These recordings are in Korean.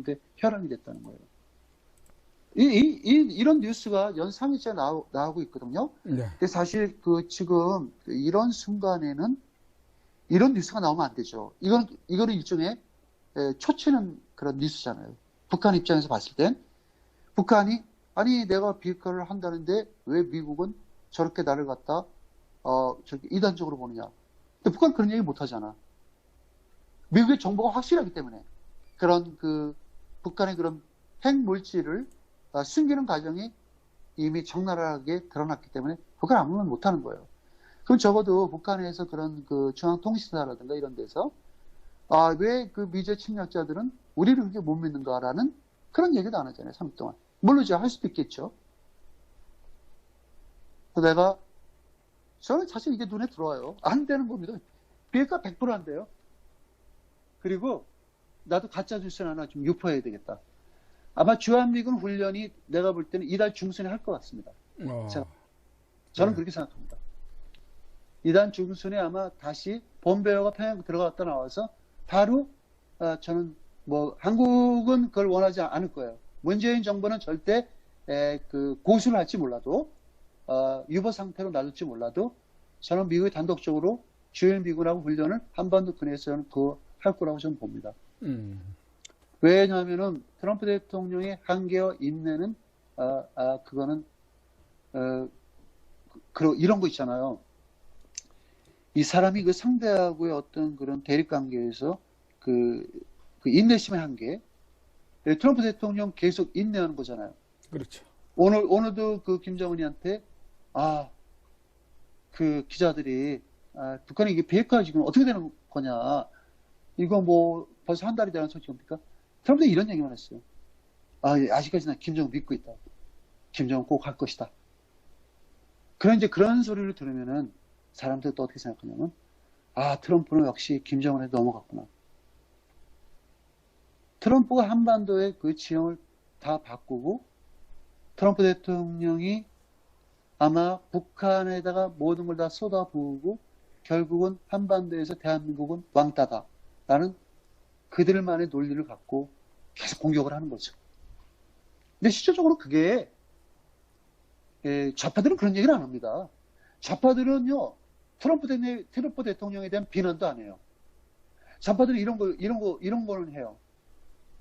있었는데 혈안이 됐다는 거예요. 이런 뉴스가 연 3일째 나오고 있거든요. 네. 근데 사실 지금 이런 순간에는 이런 뉴스가 나오면 안 되죠. 이거는 일종의 초치는 그런 뉴스잖아요. 북한 입장에서 봤을 땐 북한이 아니 내가 비핵화를 한다는데 왜 미국은 저렇게 나를 갖다 저렇게 이단적으로 보느냐. 근데 북한 그런 얘기 못 하잖아. 미국의 정보가 확실하기 때문에 그런 북한의 그런 핵물질을 숨기는 과정이 이미 적나라하게 드러났기 때문에 북한 아무 말 못 하는 거예요. 그럼 적어도 북한에서 그런 중앙통신사라든가 이런 데서 왜 그 미제 침략자들은 우리를 그렇게 못 믿는가라는 그런 얘기도 안 하잖아요. 3일 동안. 물론 할 수도 있겠죠. 저는 사실 이게 눈에 들어와요. 안 되는 겁니다. 비핵화 100%안 돼요. 그리고 나도 가짜 뉴스는 하나 좀 유포해야 되겠다. 아마 주한미군 훈련이 내가 볼 때는 이달 중순에 할 것 같습니다. 저는 네. 그렇게 생각합니다. 이달 중순에 아마 다시 본배어가 평양 들어갔다 나와서 바로 저는 한국은 그걸 원하지 않을 거예요. 문재인 정부는 절대 고수를 할지 몰라도 유보 상태로 놔둘지 몰라도 저는 미국이 단독적으로 주일미군하고 훈련을 한반도 근해에서 저는 할 거라고 저는 봅니다. 왜냐하면은 트럼프 대통령의 한계와 인내는 그거는 이런 거 있잖아요. 이 사람이 상대하고의 어떤 그런 대립 관계에서 그 인내심의 한계. 트럼프 대통령 계속 인내하는 거잖아요. 그렇죠. 오늘도 김정은이한테 기자들이 북한이 이게 비핵화 지금 어떻게 되는 거냐. 이거 벌써 한 달이 되는 소식입니까? 트럼프가 이런 얘기만 했어요. 아직까지 난 김정은 믿고 있다. 김정은 꼭 할 것이다. 그런 소리를 들으면은 사람들도 어떻게 생각하냐면 트럼프는 역시 김정은에 넘어갔구나. 트럼프가 한반도의 그 지형을 다 바꾸고 트럼프 대통령이 아마 북한에다가 모든 걸 다 쏟아부으고 결국은 한반도에서 대한민국은 왕따다라는 그들만의 논리를 갖고 계속 공격을 하는 거죠. 근데 실질적으로 그게 좌파들은 그런 얘기를 안 합니다. 좌파들은요 트럼프 대통령에 대한 비난도 안 해요. 좌파들은 이런 거는 해요.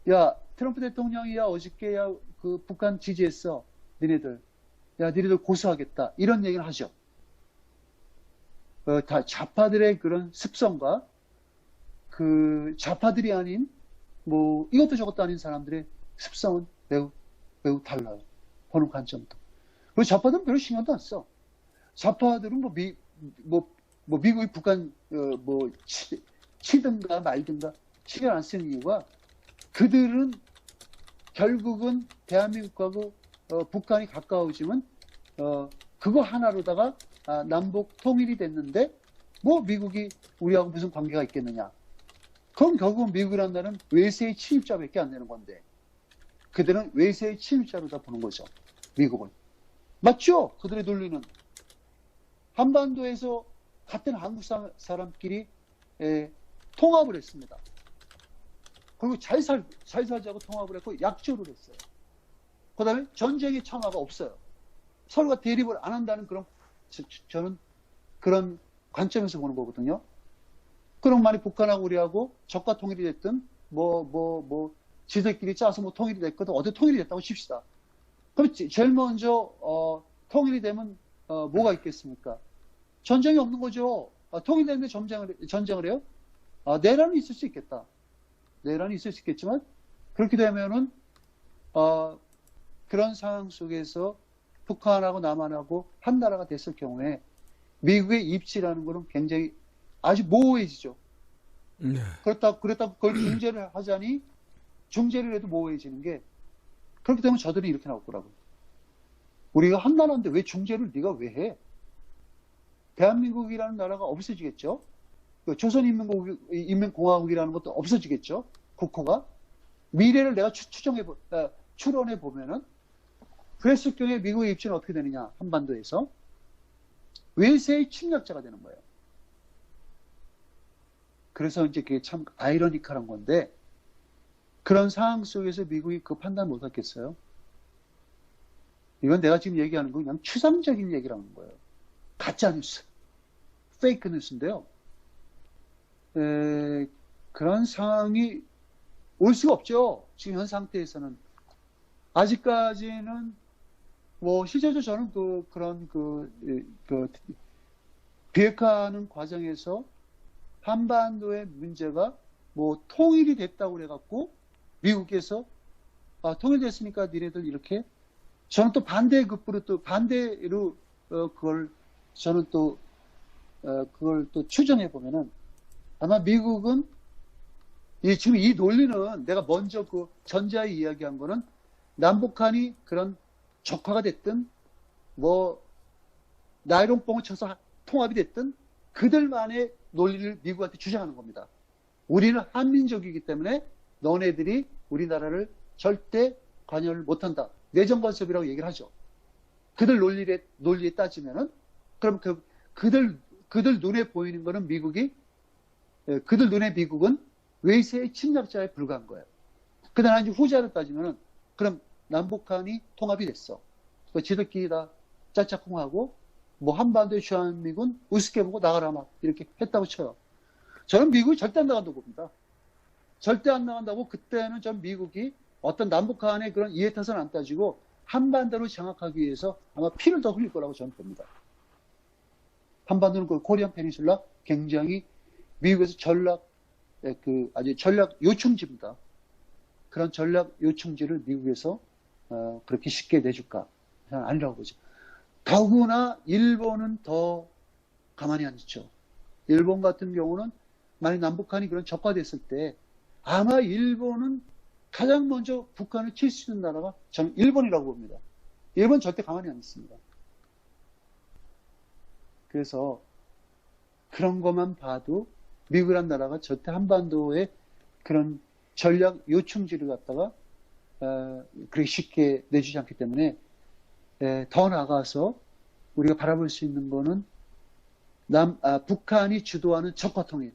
야 트럼프 대통령이야 어저께야 북한 지지했어. 니네들 고소하겠다. 이런 얘기를 하죠. 다 좌파들의 그런 습성과 좌파들이 아닌 이것도 저것도 아닌 사람들의 습성은 매우 달라요. 보는 관점도. 그리고 좌파들은 별로 신경도 안 써. 좌파들은 미국이 북한 치든가 말든가 신경 안 쓰는 이유가 그들은 결국은 대한민국하고 북한이 가까워지면 그거 하나로다가 남북 통일이 됐는데 미국이 우리하고 무슨 관계가 있겠느냐. 그럼 결국은 미국이라는 나라는 외세의 침입자밖에 안 되는 건데 그들은 외세의 침입자로 다 보는 거죠. 미국은. 맞죠? 그들의 논리는. 한반도에서 같은 한국 사람끼리 통합을 했습니다. 그리고 잘 살자고 통합을 했고 약조를 했어요. 그 다음에 전쟁의 참화가 없어요. 서로가 대립을 안 한다는 저는 그런 관점에서 보는 거거든요. 그럼 만약 북한하고 우리하고 적과 통일이 됐든 지들끼리 짜서 통일이 됐거든 어디 통일이 됐다고 칩시다. 그럼 제일 먼저 통일이 되면 뭐가 있겠습니까? 전쟁이 없는 거죠. 통일되는데 전쟁을 해요? 내란은 있을 수 있겠다. 내란이 있을 수 있겠지만 그렇게 되면은 그런 상황 속에서 북한하고 남한하고 한 나라가 됐을 경우에 미국의 입지라는 것은 굉장히 아주 모호해지죠. 네. 그렇다고 그걸 중재를 하자니 중재를 해도 모호해지는 게 그렇게 되면 저들이 이렇게 나올 거라고. 우리가 한 나라인데 왜 중재를 네가 왜 해? 대한민국이라는 나라가 없어지겠죠. 조선인민공화국이라는 것도 없어지겠죠. 국호가. 미래를 내가 추론해 보면은 그랬을 경우에 미국의 입지는 어떻게 되느냐. 한반도에서. 외세의 침략자가 되는 거예요. 그래서 이제 그게 참 아이러니컬한 건데 그런 상황 속에서 미국이 그 판단 못 했겠어요? 이건 내가 지금 얘기하는 건 그냥 추상적인 얘기라는 거예요. 가짜뉴스, 페이크 뉴스인데요. 그런 상황이 올 수가 없죠. 지금 현 상태에서는. 아직까지는 뭐 실제로 저는 그런 비핵화하는 과정에서 한반도의 문제가 뭐 통일이 됐다고 그래갖고 미국에서 통일됐으니까 니네들 이렇게, 저는 또 반대급부로 또 반대로 그걸 저는 또 그걸 또 추정해 보면은 아마 미국은 지금 이 논리는 내가 먼저 그 전자에 이야기한 거는 남북한이 그런 적화가 됐든 뭐 나이롱뽕을 쳐서 통합이 됐든 그들만의 논리를 미국한테 주장하는 겁니다. 우리는 한민족이기 때문에 너네들이 우리나라를 절대 관여를 못한다. 내정 간섭이라고 얘기를 하죠. 그들 논리에 따지면은, 그럼 그들 눈에 보이는 거는 그들 눈에 미국은 외세의 침략자에 불과한 거예요. 그러나 이제 후자로 따지면은, 그럼 남북한이 통합이 됐어. 지들끼리 다 짝짝꿍하고, 뭐 한반도의 주한미군 우습게 보고 나가라 막 이렇게 했다고 쳐요. 저는 미국이 절대 안 나간다고 봅니다. 절대 안 나간다고. 그때는 전 미국이 어떤 남북한의 그런 이해타선 안 따지고 한반도를 장악하기 위해서 아마 피를 더 흘릴 거라고 저는 봅니다. 한반도는 그 코리안 페닌슐라 굉장히 미국에서 아주 전략 요충지입니다. 그런 전략 요충지를 미국에서 그렇게 쉽게 내줄까? 저는 아니라고 보죠. 더구나 일본은 더 가만히 안 있죠. 일본 같은 경우는 만약 남북한이 그런 적화됐을 때 아마 일본은 가장 먼저 북한을 칠 수 있는 나라가 저는 일본이라고 봅니다. 일본 절대 가만히 안 있습니다. 그래서 그런 것만 봐도 미국이란 나라가 절대 한반도에 그런 전략 요충지를 갖다가 그렇게 쉽게 내주지 않기 때문에 더 나아가서 우리가 바라볼 수 있는 거는 북한이 주도하는 적화통일,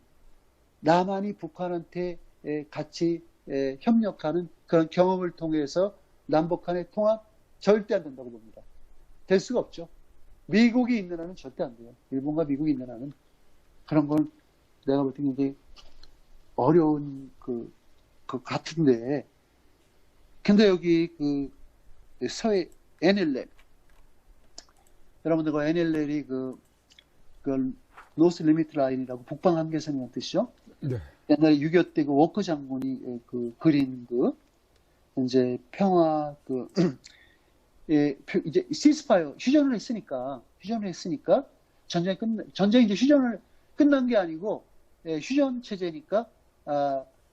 남한이 북한한테 같이 협력하는 그런 경험을 통해서 남북한의 통합 절대 안 된다고 봅니다. 될 수가 없죠. 미국이 있는 한은 절대 안 돼요. 일본과 미국이 있는 한은 그런 건 내가 볼 때 굉장히 어려운 그 같은데, 근데 여기 서해 NLL, 여러분들 그 NLL이 그 노스 리미트 라인이라고 북방 한계선이라는 뜻이죠. 네. 옛날에 6.25 때 그 워커 장군이 그린 이제 평화 이제 시스파이어 휴전을 했으니까 전쟁이 이제 휴전을 끝난 게 아니고 휴전 체제니까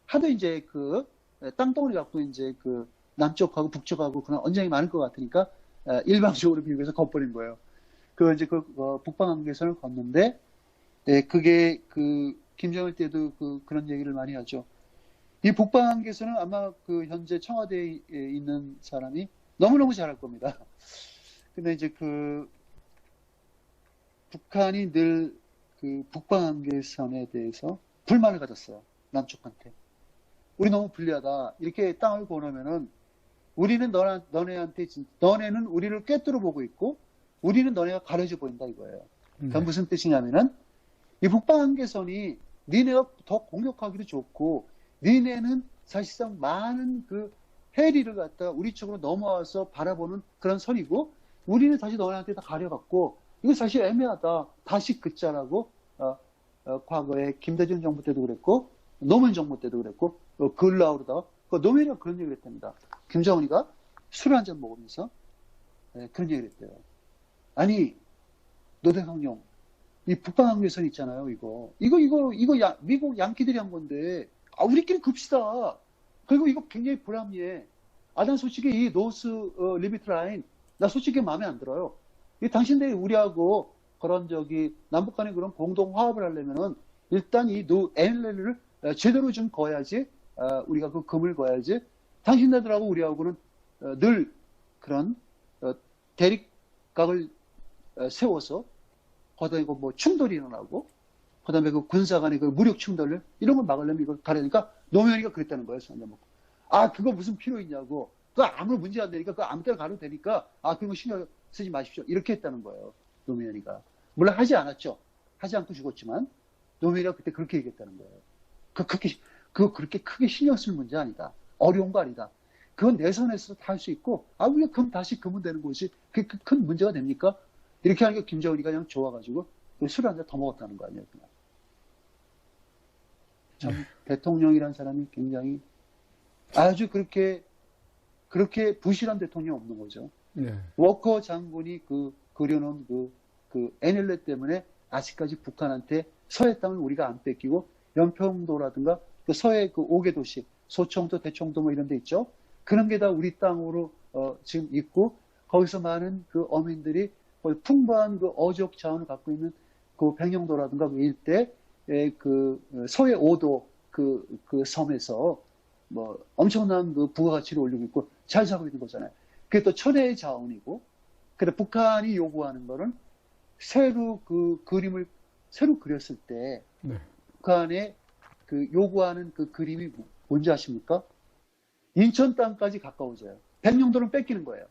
하도 이제 땅덩어리 갖고 이제 남쪽하고 북쪽하고 그런 언쟁이 많을 것 같으니까 일방적으로 미국에서 걷버린 거예요. 이제 북방 한계선을 걷는데 그게 김정일 때도 그런 얘기를 많이 하죠. 이 북방 한계선은 아마 현재 청와대에 있는 사람이 너무너무 잘할 겁니다. 근데 이제 북한이 늘 북방 한계선에 대해서 불만을 가졌어요. 남쪽한테. 우리 너무 불리하다. 이렇게 땅을 거놓으면은 우리는 너네는 우리를 꿰뚫어 보고 있고 우리는 너네가 가려져 보인다 이거예요. 그러니까 무슨 뜻이냐면은 이 북방 한계선이 니네가 더 공격하기도 좋고 니네는 사실상 많은 해리를 갖다가 우리 쪽으로 넘어와서 바라보는 그런 선이고 우리는 다시 너네한테 다 가려갖고 이거 사실 애매하다. 다시 긋자라고 과거에 김대중 정부 때도 그랬고 노무현 정부 때도 그랬고 글 나오다가 노무현이가 그런 얘기를 했답니다. 김정은이가 술 한잔 먹으면서 그런 얘기를 했대요. 아니 노대강용 이 북방 한계선 있잖아요. 이거 미국 양키들이 한 건데 우리끼리 급시다. 그리고 이거 굉장히 불합리해. 난 솔직히 이 노스 리미트 라인 나 솔직히 마음에 안 들어요. 당신들이 우리하고 그런 남북 간의 그런 공동 화합을 하려면은 일단 이 NLL을 제대로 좀 거야지. 우리가 금을 거야지. 당신네들하고 우리하고는 늘 그런 대립각을 세워서 거기다 뭐 충돌이 일어나고 그다음에 군사 간의 무력 충돌을 이런 걸 막으려면 이걸 가려니까 노무현이가 그랬다는 거예요. 아, 그거 무슨 필요 있냐고. 그거 아무 문제 안 되니까, 그거 아무 때나 가도 되니까, 아, 그런 거 신경 쓰지 마십시오. 이렇게 했다는 거예요. 노무현이가. 물론 하지 않았죠. 하지 않고 죽었지만, 노무현이가 그때 그렇게 얘기했다는 거예요. 그거 그렇게 크게 신경 쓸 문제 아니다. 어려운 거 아니다. 그건 내 선에서 다 할 수 있고, 아, 우리가 그럼 다시 그면 되는 거지. 그게 큰 문제가 됩니까? 이렇게 하니까 김정은이가 그냥 좋아가지고, 술 한 잔 더 먹었다는 거 아니에요, 그냥. 참, 대통령이란 사람이 굉장히 아주 그렇게 부실한 대통령이 없는 거죠. 네. 워커 장군이 그려놓은 NLL 때문에 아직까지 북한한테 서해 땅을 우리가 안 뺏기고 연평도라든가 그 서해 그 5개 도시, 소청도, 대청도 뭐 이런 데 있죠. 그런 게 다 우리 땅으로 지금 있고 거기서 많은 그 어민들이 풍부한 그 어족 자원을 갖고 있는 그 백령도라든가 그 일대 그 서해 5도 그 섬에서 뭐 엄청난 그 부가가치를 올리고 있고 잘 살고 있는 거잖아요. 그게 또 천혜의 자원이고, 근데 북한이 요구하는 거는 새로 그 그림을 새로 그렸을 때 네. 북한의 그 요구하는 그 그림이 뭔지 아십니까? 인천 땅까지 가까워져요. 백령도는 뺏기는 거예요.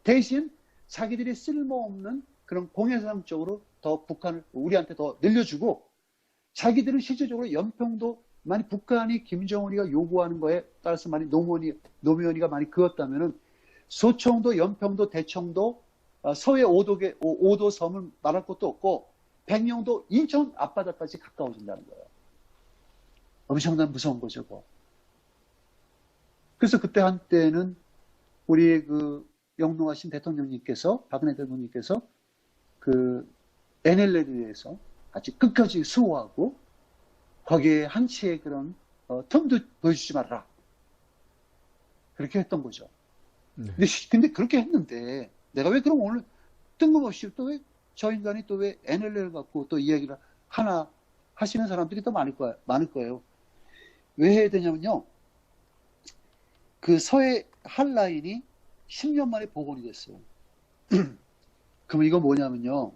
대신 자기들이 쓸모없는 그런 공해상 쪽으로 더 북한을 우리한테 더 늘려주고 자기들은 실질적으로 연평도 만약 북한이 김정은이가 요구하는 거에 따라서 만약 노무현이가 많이 그었다면은 소청도, 연평도, 대청도, 서해 5도 섬을 말할 것도 없고 백령도 인천 앞바다까지 가까워진다는 거예요. 엄청난 무서운 거죠, 그거. 그래서 그때 한때는 우리 그 영롱하신 대통령님께서, 박근혜 대통령님께서 그 NLL에 대해서 아주 끝까지 수호하고 거기에 한치의 그런 틈도 보여주지 말아라. 그렇게 했던 거죠. 네. 근데 그렇게 했는데 내가 왜 그럼 오늘 뜬금없이 또 왜 저 인간이 또 왜 NLL을 갖고 또 이야기를 하나 하시는 사람들이 더 많을 거예요. 왜 해야 되냐면요. 그 서해 한라인이 10년 만에 복원이 됐어요. 그럼 이거 뭐냐면요.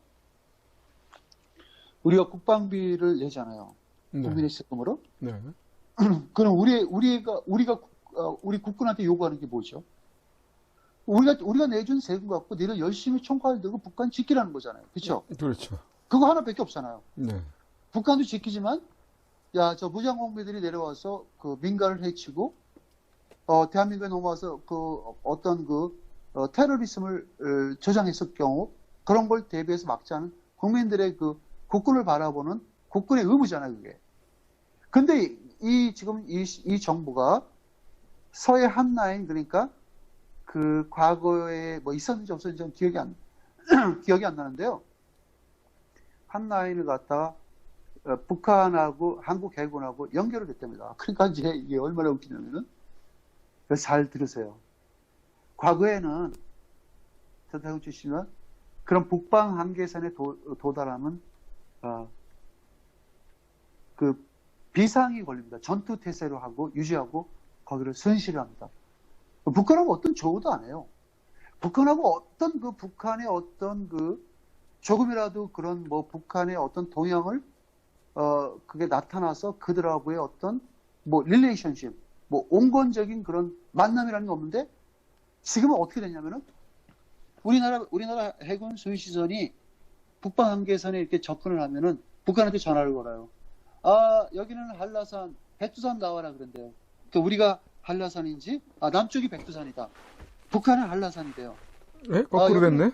우리가 국방비를 내잖아요. 네. 국민의 세금으로. 네. 그럼 우리 국군한테 요구하는 게 뭐죠? 우리가 내준 세금 갖고 니를 열심히 총칼 들고 북한 지키라는 거잖아요. 그렇죠? 그렇죠. 그거 하나밖에 없잖아요. 네. 북한도 지키지만 야, 저 무장공비들이 내려와서 그 민가를 해치고 대한민국에 넘어와서 그 어떤 테러리즘을 저장했을 경우 그런 걸 대비해서 막자는 국민들의 그 국군을 바라보는 국군의 의무잖아요, 그게. 근데 지금 이 정부가 서해 한라인, 그러니까 그 과거에 뭐 있었는지 없었는지 좀 기억이 안 나는데요. 한라인을 갖다가 북한하고 한국 해군하고 연결을 했답니다. 그러니까 이제 이게 얼마나 웃기냐면은, 그래서 잘 들으세요. 과거에는 전태국 주시면 그런 북방 한계선에 도달하면 그 비상이 걸립니다. 전투 태세로 하고 유지하고 거기를 순시를 합니다. 북한하고 어떤 조우도 안 해요. 북한하고 어떤 북한의 어떤 조금이라도 그런 뭐 북한의 어떤 동향을 그게 나타나서 그들하고의 어떤 뭐 릴레이션십, 뭐 온건적인 그런 만남이라는 게 없는데 지금은 어떻게 됐냐면은 우리나라 해군 순시선이 북방 한계선에 이렇게 접근을 하면은 북한한테 전화를 걸어요. 아, 여기는 한라산, 백두산 나와라 그런데요. 그러니까 우리가 한라산인지, 남쪽이 백두산이다. 북한은 한라산이래요. 네? 거꾸로 됐네?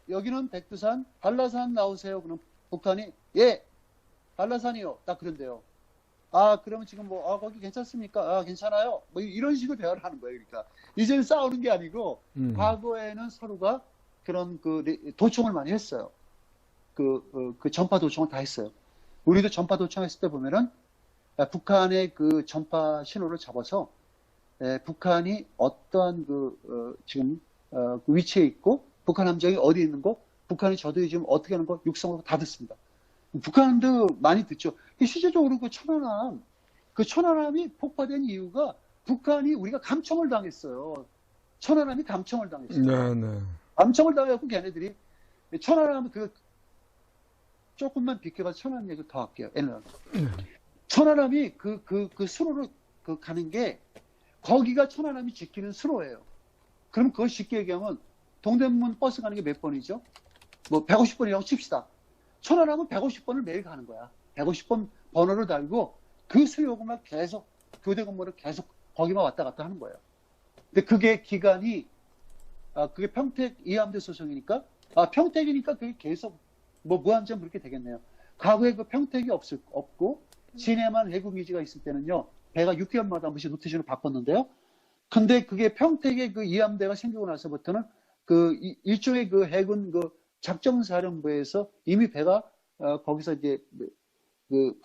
여기는 백두산, 한라산 나오세요. 그럼 북한이, 예, 한라산이요. 딱 그런데요. 그러면 지금 거기 괜찮습니까? 괜찮아요. 뭐 이런 식으로 대화를 하는 거예요. 그러니까. 이제는 싸우는 게 아니고, 과거에는 서로가 그런 도청을 많이 했어요. 그 전파 도청을 다 했어요. 우리도 전파 도청했을 때 보면은, 북한의 그 전파 신호를 잡아서, 북한이 어떠한 지금, 그 위치에 있고, 북한 함정이 어디 있는 거, 북한이 저들이 지금 어떻게 하는 거, 육성으로 다 듣습니다. 북한도 많이 듣죠. 실질적으로 그 천안함이 폭파된 이유가 북한이 우리가 감청을 당했어요. 천안함이 감청을 당했어요. 네, 네. 감청을 당해갖고 걔네들이 천안함 조금만 비켜봐서 천안함 얘기 더 할게요. 천안함이 수로로 가는 게 거기가 천안함이 지키는 수로예요. 그럼 그걸 쉽게 얘기하면 동대문 버스 가는 게 몇 번이죠? 뭐 150번이라고 칩시다. 천안함은 150번을 매일 가는 거야. 150번 번호를 달고 그 수요금을 계속 교대 근무를 계속 거기만 왔다 갔다 하는 거예요. 근데 그게 기간이 그게 평택 이함대 소송이니까 평택이니까 그게 계속 뭐 무한정 그렇게 되겠네요. 과거에 그 평택이 없고 진해만 해군기지가 있을 때는요. 배가 6개월마다 한 번씩 노티션을 바꿨는데요. 근데 그게 평택의 그 이함대가 생기고 나서부터는 그 일종의 그 해군 그 작전사령부에서 이미 배가 거기서 이제 그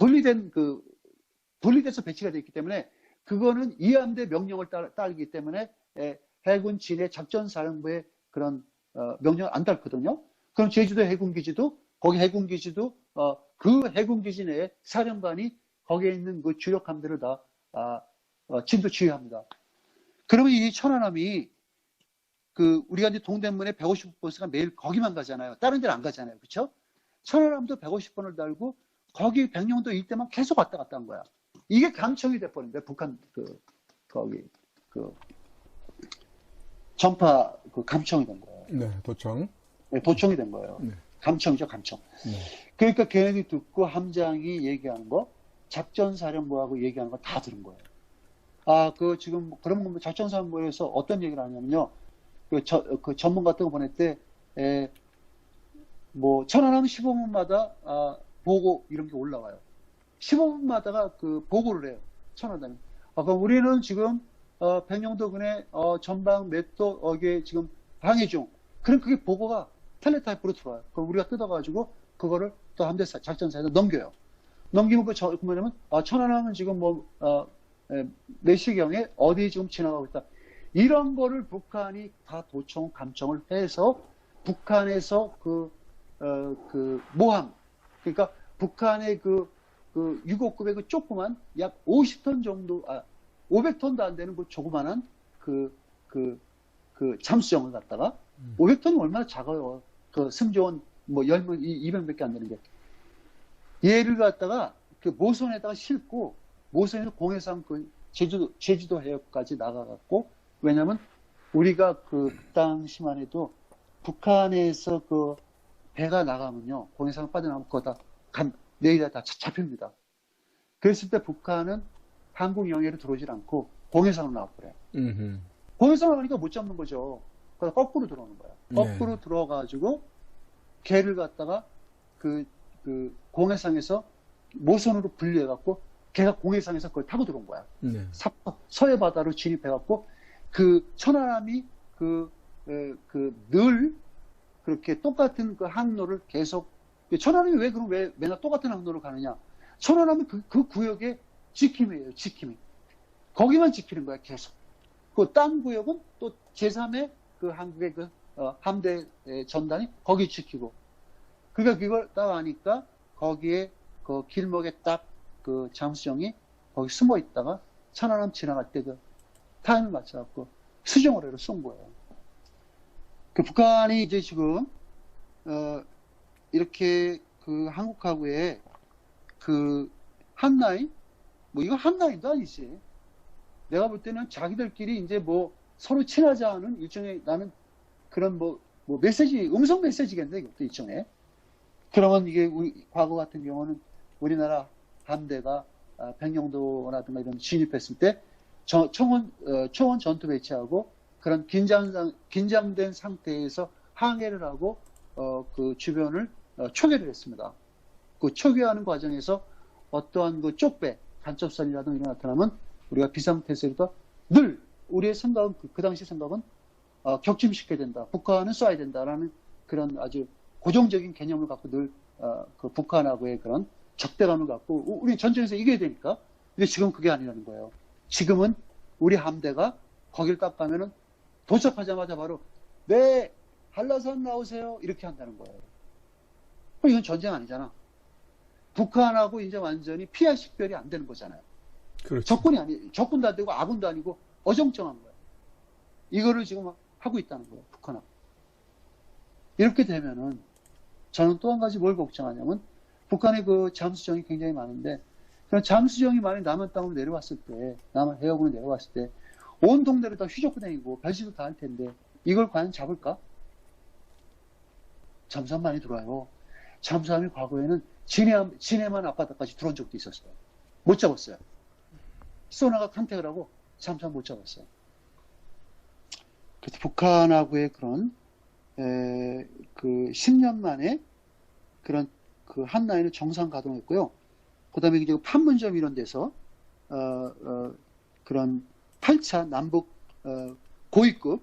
분리돼서 배치가 되어 있기 때문에 그거는 이함대 명령을 따르기 때문에 해군 진해 작전사령부의 그런 명령을 안 따르거든요. 그럼 제주도 해군기지도 거기 해군기지도 그 해군기지 내에 사령관이 거기에 있는 그 주력 함대를 다 진도 지휘합니다. 그러면 이 천안함이 그 우리가 이제 동대문에 150버스가 매일 거기만 가잖아요. 다른 데는 안 가잖아요. 그렇죠? 천안함도 150번을 달고 거기 백령도 일대만 계속 왔다 갔다 한 거야. 이게 감청이 돼버린 거예요. 북한 거기 전파 감청이 된 거예요. 네, 도청. 네, 도청이 된 거예요. 네. 감청이죠, 감청. 네. 그러니까 걔네들이 듣고 함장이 얘기하는 거, 작전사령부하고 얘기하는 거 다 들은 거예요. 지금 그런 작전사령부에서 어떤 얘기를 하냐면요. 그 전문 같은 거 보낼 때, 뭐 천안함 15분마다 보고 이런 게 올라와요. 15분마다가 그 보고를 해요. 천안함이. 그럼 우리는 지금 백령도군의 전방 몇 도 어게 지금 항해 중. 그럼 그게 보고가 텔레타입으로 들어와요. 그럼 우리가 뜯어가지고 그거를 또 함대 작전사에서 넘겨요. 넘기면 뭐냐면 천안함은 지금 몇 시경에 어디 지금 지나가고 있다. 이런 거를 북한이 다 도청 감청을 해서 북한에서 그 모함, 그러니까 북한의 그 6호급의 그 조그만 약 50톤 정도, 500톤도 안 되는 그 조그만한 그 잠수정을 갖다가 500톤은 얼마나 작아요. 그 승조원 뭐 10명, 200밖에 안 되는 게. 얘를 갖다가 그 모선에다가 싣고 모선에서 공해상 그 제주도 해역까지 나가갖고, 왜냐면 우리가 그 당시만 해도 북한에서 그 배가 나가면요, 공해상 빠져나가면 그거 다 내일에 다 잡힙니다. 그랬을 때 북한은 한국 영해로 들어오질 않고 공해상으로 나와버려요. 공해상으로 가니까 못 잡는 거죠. 그래서 거꾸로 들어오는 거예요. 거꾸로 들어가가지고 걔를 갖다가 그 공해상에서 모선으로 분리해갖고 걔가 공해상에서 그걸 타고 들어온 거야. 네. 서해 바다로 진입해갖고 그 천안함이 늘 그렇게 똑같은 그 항로를 계속, 천안함이 왜 맨날 똑같은 항로를 가느냐? 천안함은 그 구역의 지킴이에요, 지킴이. 거기만 지키는 거야, 계속. 그 딴 구역은 또 제3의 그 한국의 그 함대 전단이 거기 지키고. 그러니까 그걸 딱 아니까 거기에 그 길목에 딱 그 잠수정이 거기 숨어 있다가 천안함 지나갈 때 그 타임을 맞춰갖고 수정어뢰로 쏜 거예요. 그 북한이 이제 지금 이렇게 그 한국하고의 그 한라인, 뭐 이거 한라인도 아니지. 내가 볼 때는 자기들끼리 이제 뭐 서로 친하자 하는 일종의, 나는 그런 뭐 메시지, 음성 메시지겠네, 이것도 일종의. 그러면 이게 과거 같은 경우는 우리나라 함대가 백령도라든가 이런 진입했을 때 초원 전투 배치하고 그런 긴장된 상태에서 항해를 하고 그 주변을 초계를 했습니다. 그 초계하는 과정에서 어떠한 그 쪽배, 간첩선이라든가 이런 게 나타나면 우리가 비상태세로도 늘 우리의 생각은 그 당시 생각은 격침시켜야 된다. 북한은 쏴야 된다라는 그런 아주 고정적인 개념을 갖고 늘 그 북한하고의 그런 적대감을 갖고 우리 전쟁에서 이겨야 되니까. 근데 지금 그게 아니라는 거예요. 지금은 우리 함대가 거길 딱 가면은 도착하자마자 바로 네, 한라산 나오세요 이렇게 한다는 거예요. 이건 전쟁 아니잖아. 북한하고 이제 완전히 피할 식별이 안 되는 거잖아요. 그렇죠. 적군도 안 되고 아군도 아니고 어정쩡한 거예요. 이거를 지금 하고 있다는 거예요, 북한하고. 이렇게 되면은 저는 또 한 가지 뭘 걱정하냐면 북한의 그 잠수정이 굉장히 많은데 그런 잠수정이 만약 남한 땅으로 내려왔을 때, 남한 해역으로 내려왔을 때 온 동네를 다 휘젓고 다니고 별짓도 다 할 텐데 이걸 과연 잡을까? 잠수함 많이 들어와요. 잠수함이 과거에는 진해만 앞바다까지 들어온 적도 있었어요. 못 잡았어요. 소나가 컨택을 하고 잠수함 못 잡았어요. 그래서 북한하고의 그런 그 10년 만에 그런 그 한라인을 정상 가동했고요. 그다음에 이제 판문점 이런 데서 그런 8차 남북 고위급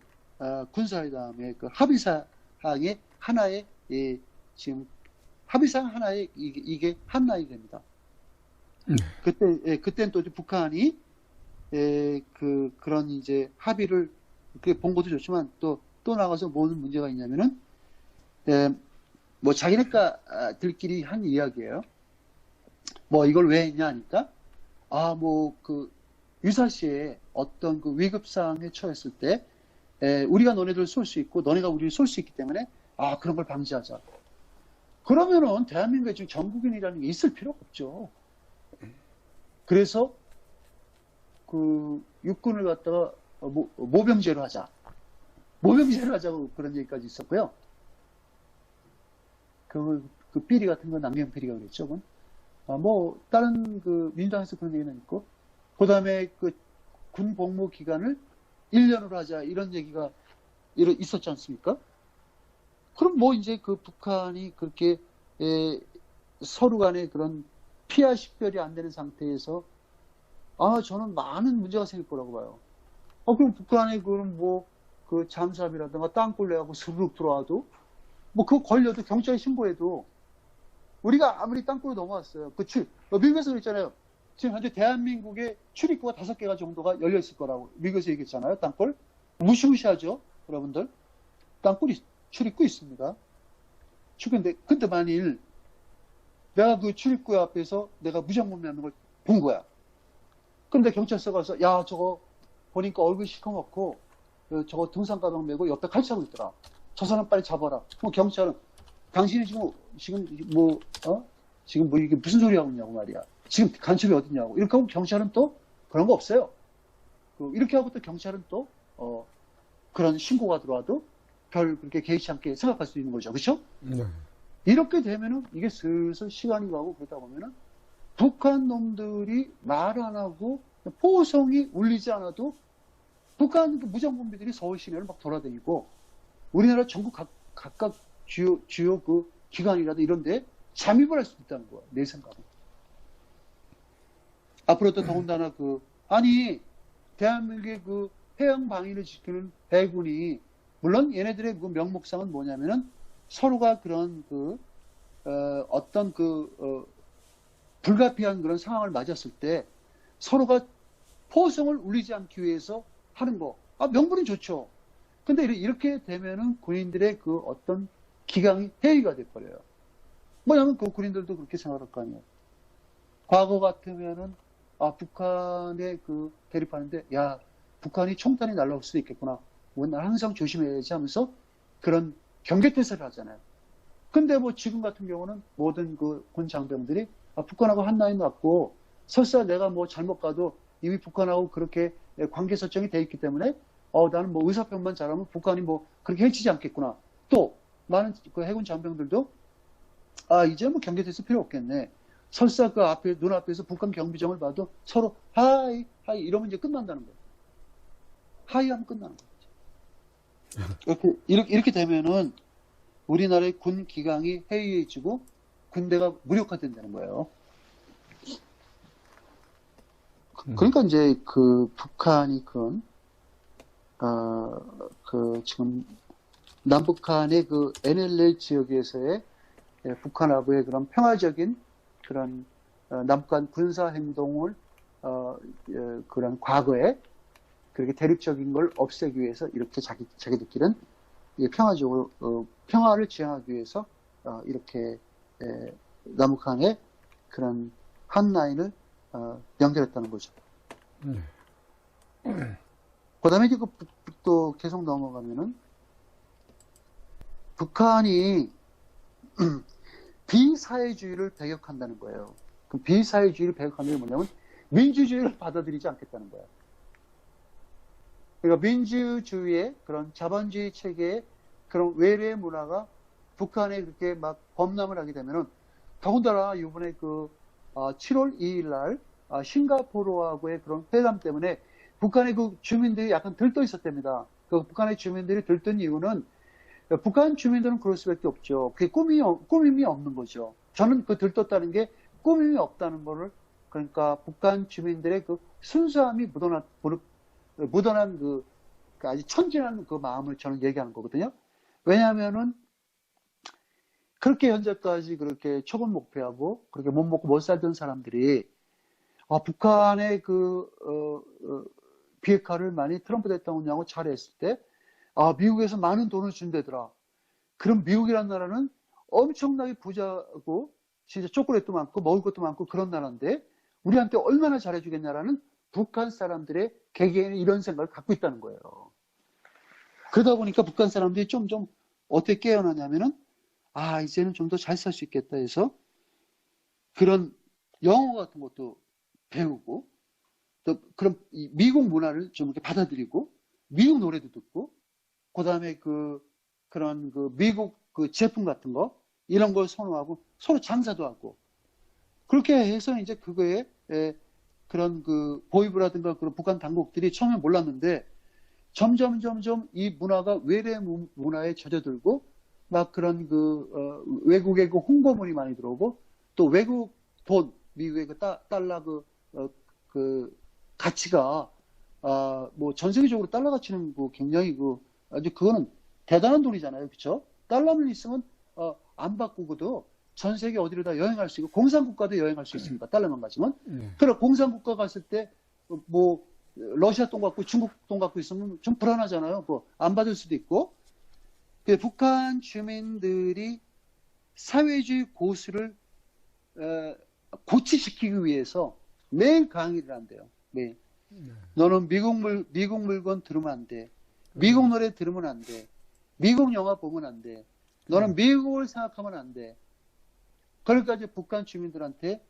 군사회담의 그 합의사항의 하나의 지금 합의사항 하나의 이게 한라인이 됩니다. 그때는 또 북한이 그런 이제 합의를 그게 본 것도 좋지만 또 나가서 뭐는 문제가 있냐면은 뭐 자기네들끼리 한 이야기예요. 뭐 이걸 왜 했냐 하니까 뭐 그 유사시에 어떤 그 위급 상황에 처했을 때 우리가 너네들 쏠 수 있고 너네가 우리를 쏠 수 있기 때문에 그런 걸 방지하자. 그러면은 대한민국에 지금 전국인이라는 게 있을 필요가 없죠. 그래서 그 육군을 갖다가 모병제로 하자. 모병제로 하자고 그런 얘기까지 있었고요. 그 비리 같은 건 남경 비리가 그랬죠. 그건. 뭐 다른 그 민주당에서 그런 얘기는 있고, 그 다음에 그 군 복무 기간을 1년으로 하자 이런 얘기가 있었지 않습니까? 그럼 뭐 이제 그 북한이 그렇게 서로 간에 그런 피하 식별이 안 되는 상태에서 저는 많은 문제가 생길 거라고 봐요. 그럼 북한에 그럼 뭐 그 잠수함이라든가 땅굴 내하고 스르륵 들어와도 뭐 그거 걸려도 경찰에 신고해도 우리가 아무리 땅굴로 넘어왔어요. 미국에서 그랬잖아요. 지금 현재 대한민국의 출입구가 5개가 정도가 열려 있을 거라고 미국에서 얘기했잖아요. 땅굴 무시무시하죠, 여러분들. 땅굴이 출입구 있습니다. 근데 만일 내가 그 출입구 앞에서 내가 무장범이라는 걸 본 거야. 근데 경찰서 가서 야 저거 보니까 얼굴 시커멓고 저거 등산 가방 메고 옆에 칼차고 있더라. 저 사람 빨리 잡아라. 그럼 경찰은 당신이 지금 뭐 이게 무슨 소리 하고 있냐고 말이야. 지금 간첩이 어딨냐고. 이렇게 하고 경찰은 또 그런 거 없어요. 이렇게 하고 또 경찰은 또 그런 신고가 들어와도 별 그렇게 개의치 않게 생각할 수 있는 거죠. 그렇죠? 네. 이렇게 되면은 이게 슬슬 시간이 가고 그러다 보면은 북한 놈들이 말 안 하고 포성이 울리지 않아도 북한 무장범비들이 서울 시내를 막 돌아다니고 우리나라 전국 각각 주요 그 기관이라도 이런데 잠입을 할 수 있다는 거야. 내 생각은. 앞으로 또 더군다나 대한민국의 그 해양 방위를 지키는 해군이 물론 얘네들의 그 명목상은 뭐냐면은 서로가 그런 어떤 불가피한 그런 상황을 맞았을 때 서로가 포성을 울리지 않기 위해서 하는 거. 명분은 좋죠. 근데 이렇게 되면은 군인들의 그 어떤 기강이 해이가 돼버려요. 뭐냐면 그 군인들도 그렇게 생각할 거 아니에요. 과거 같으면은 북한에 대립하는데 북한이 총탄이 날라올 수도 있겠구나. 난 항상 조심해야지 하면서 그런 경계태세를 하잖아요. 근데 뭐 지금 같은 경우는 모든 그 군 장병들이 북한하고 한라인 왔고 설사 내가 뭐 잘못 가도 이미 북한하고 그렇게 관계 설정이 돼 있기 때문에 나는 뭐 의사표현만 잘하면 북한이 뭐 그렇게 해치지 않겠구나. 또 많은 그 해군 장병들도 이제 뭐 경계태세 필요 없겠네. 설사 그 앞에 눈앞에서 북한 경비정을 봐도 서로 하이 이러면 이제 끝난다는 거예요. 하이하면 끝나는 거죠. 이렇게 되면은 우리나라의 군 기강이 해이해지고 군대가 무력화된다는 거예요. 그러니까 이제 북한이 지금 남북한의 그 NLL 지역에서의 북한하고의 그런 평화적인 그런 남북한 군사 행동을 그런 과거에 그렇게 대립적인 걸 없애기 위해서 이렇게 자기들끼리는 평화적으로 평화를 지향하기 위해서 이렇게 남북한의 그런 한 라인을 연결했다는 거죠. 그다음에 이제 또 계속 넘어가면은 북한이 비사회주의를 배격한다는 거예요. 그 비사회주의를 배격하는 게 뭐냐면 민주주의를 받아들이지 않겠다는 거예요. 그러니까 민주주의의 그런 자본주의 체계의 그런 외래의 문화가 북한에 그렇게 막 범람을 하게 되면은 더군다나 이번에 7월 2일 날 싱가포르하고의 그런 회담 때문에 북한의 그 주민들이 약간 들떠 있었답니다. 그 북한의 주민들이 들뜬 이유는 북한 주민들은 그럴 수밖에 없죠. 그게 꾸밈이 없는 거죠. 저는 그 들떴다는 게 꾸밈이 없다는 거를 그러니까 북한 주민들의 그 순수함이 묻어난 그 아주 천진한 그 마음을 저는 얘기하는 거거든요. 왜냐하면은 그렇게 현재까지 그렇게 초본 목표하고 그렇게 못 먹고 못 살던 사람들이 북한의 비핵화를 많이 트럼프 대통령하고 잘했을 때 미국에서 많은 돈을 준대더라. 그럼 미국이라는 나라는 엄청나게 부자고 진짜 초콜릿도 많고 먹을 것도 많고 그런 나라인데 우리한테 얼마나 잘해주겠냐라는 북한 사람들의 개개인의 이런 생각을 갖고 있다는 거예요. 그러다 보니까 북한 사람들이 좀 어떻게 깨어나냐면은 이제는 좀 더 잘 살 수 있겠다 해서 그런 영어 같은 것도 배우고 또 그런 미국 문화를 좀 이렇게 받아들이고 미국 노래도 듣고 그다음에 그런 미국 제품 같은 거 이런 걸 선호하고 서로 장사도 하고 그렇게 해서 이제 그거에 그런 보이브라든가 그런 북한 당국들이 처음에 몰랐는데 점점 이 문화가 외래 문화에 젖어들고 막 그런 외국의 홍보물이 많이 들어오고 또 외국 돈 미국의 달러 가치가 뭐 전 세계적으로 달러 가치는 굉장히 아주 그거는 대단한 돈이잖아요, 그렇죠? 달러만 있으면 안 바꾸고도 전 세계 어디로 다 여행할 수 있고 공산국가도 여행할 수 있습니다. 달러만 가지면. 그럼 공산국가 갔을 때 뭐 러시아 돈 갖고 중국 돈 갖고 있으면 좀 불안하잖아요. 안 받을 수도 있고. 북한 주민들이 사회주의 고수를 고취시키기 위해서 매일 강의를 한대요. 매일. 너는 미국 물건 들으면 안 돼. 미국 노래 들으면 안 돼. 미국 영화 보면 안 돼. 너는 미국을 생각하면 안 돼. 그러니까 이제 북한 주민들한테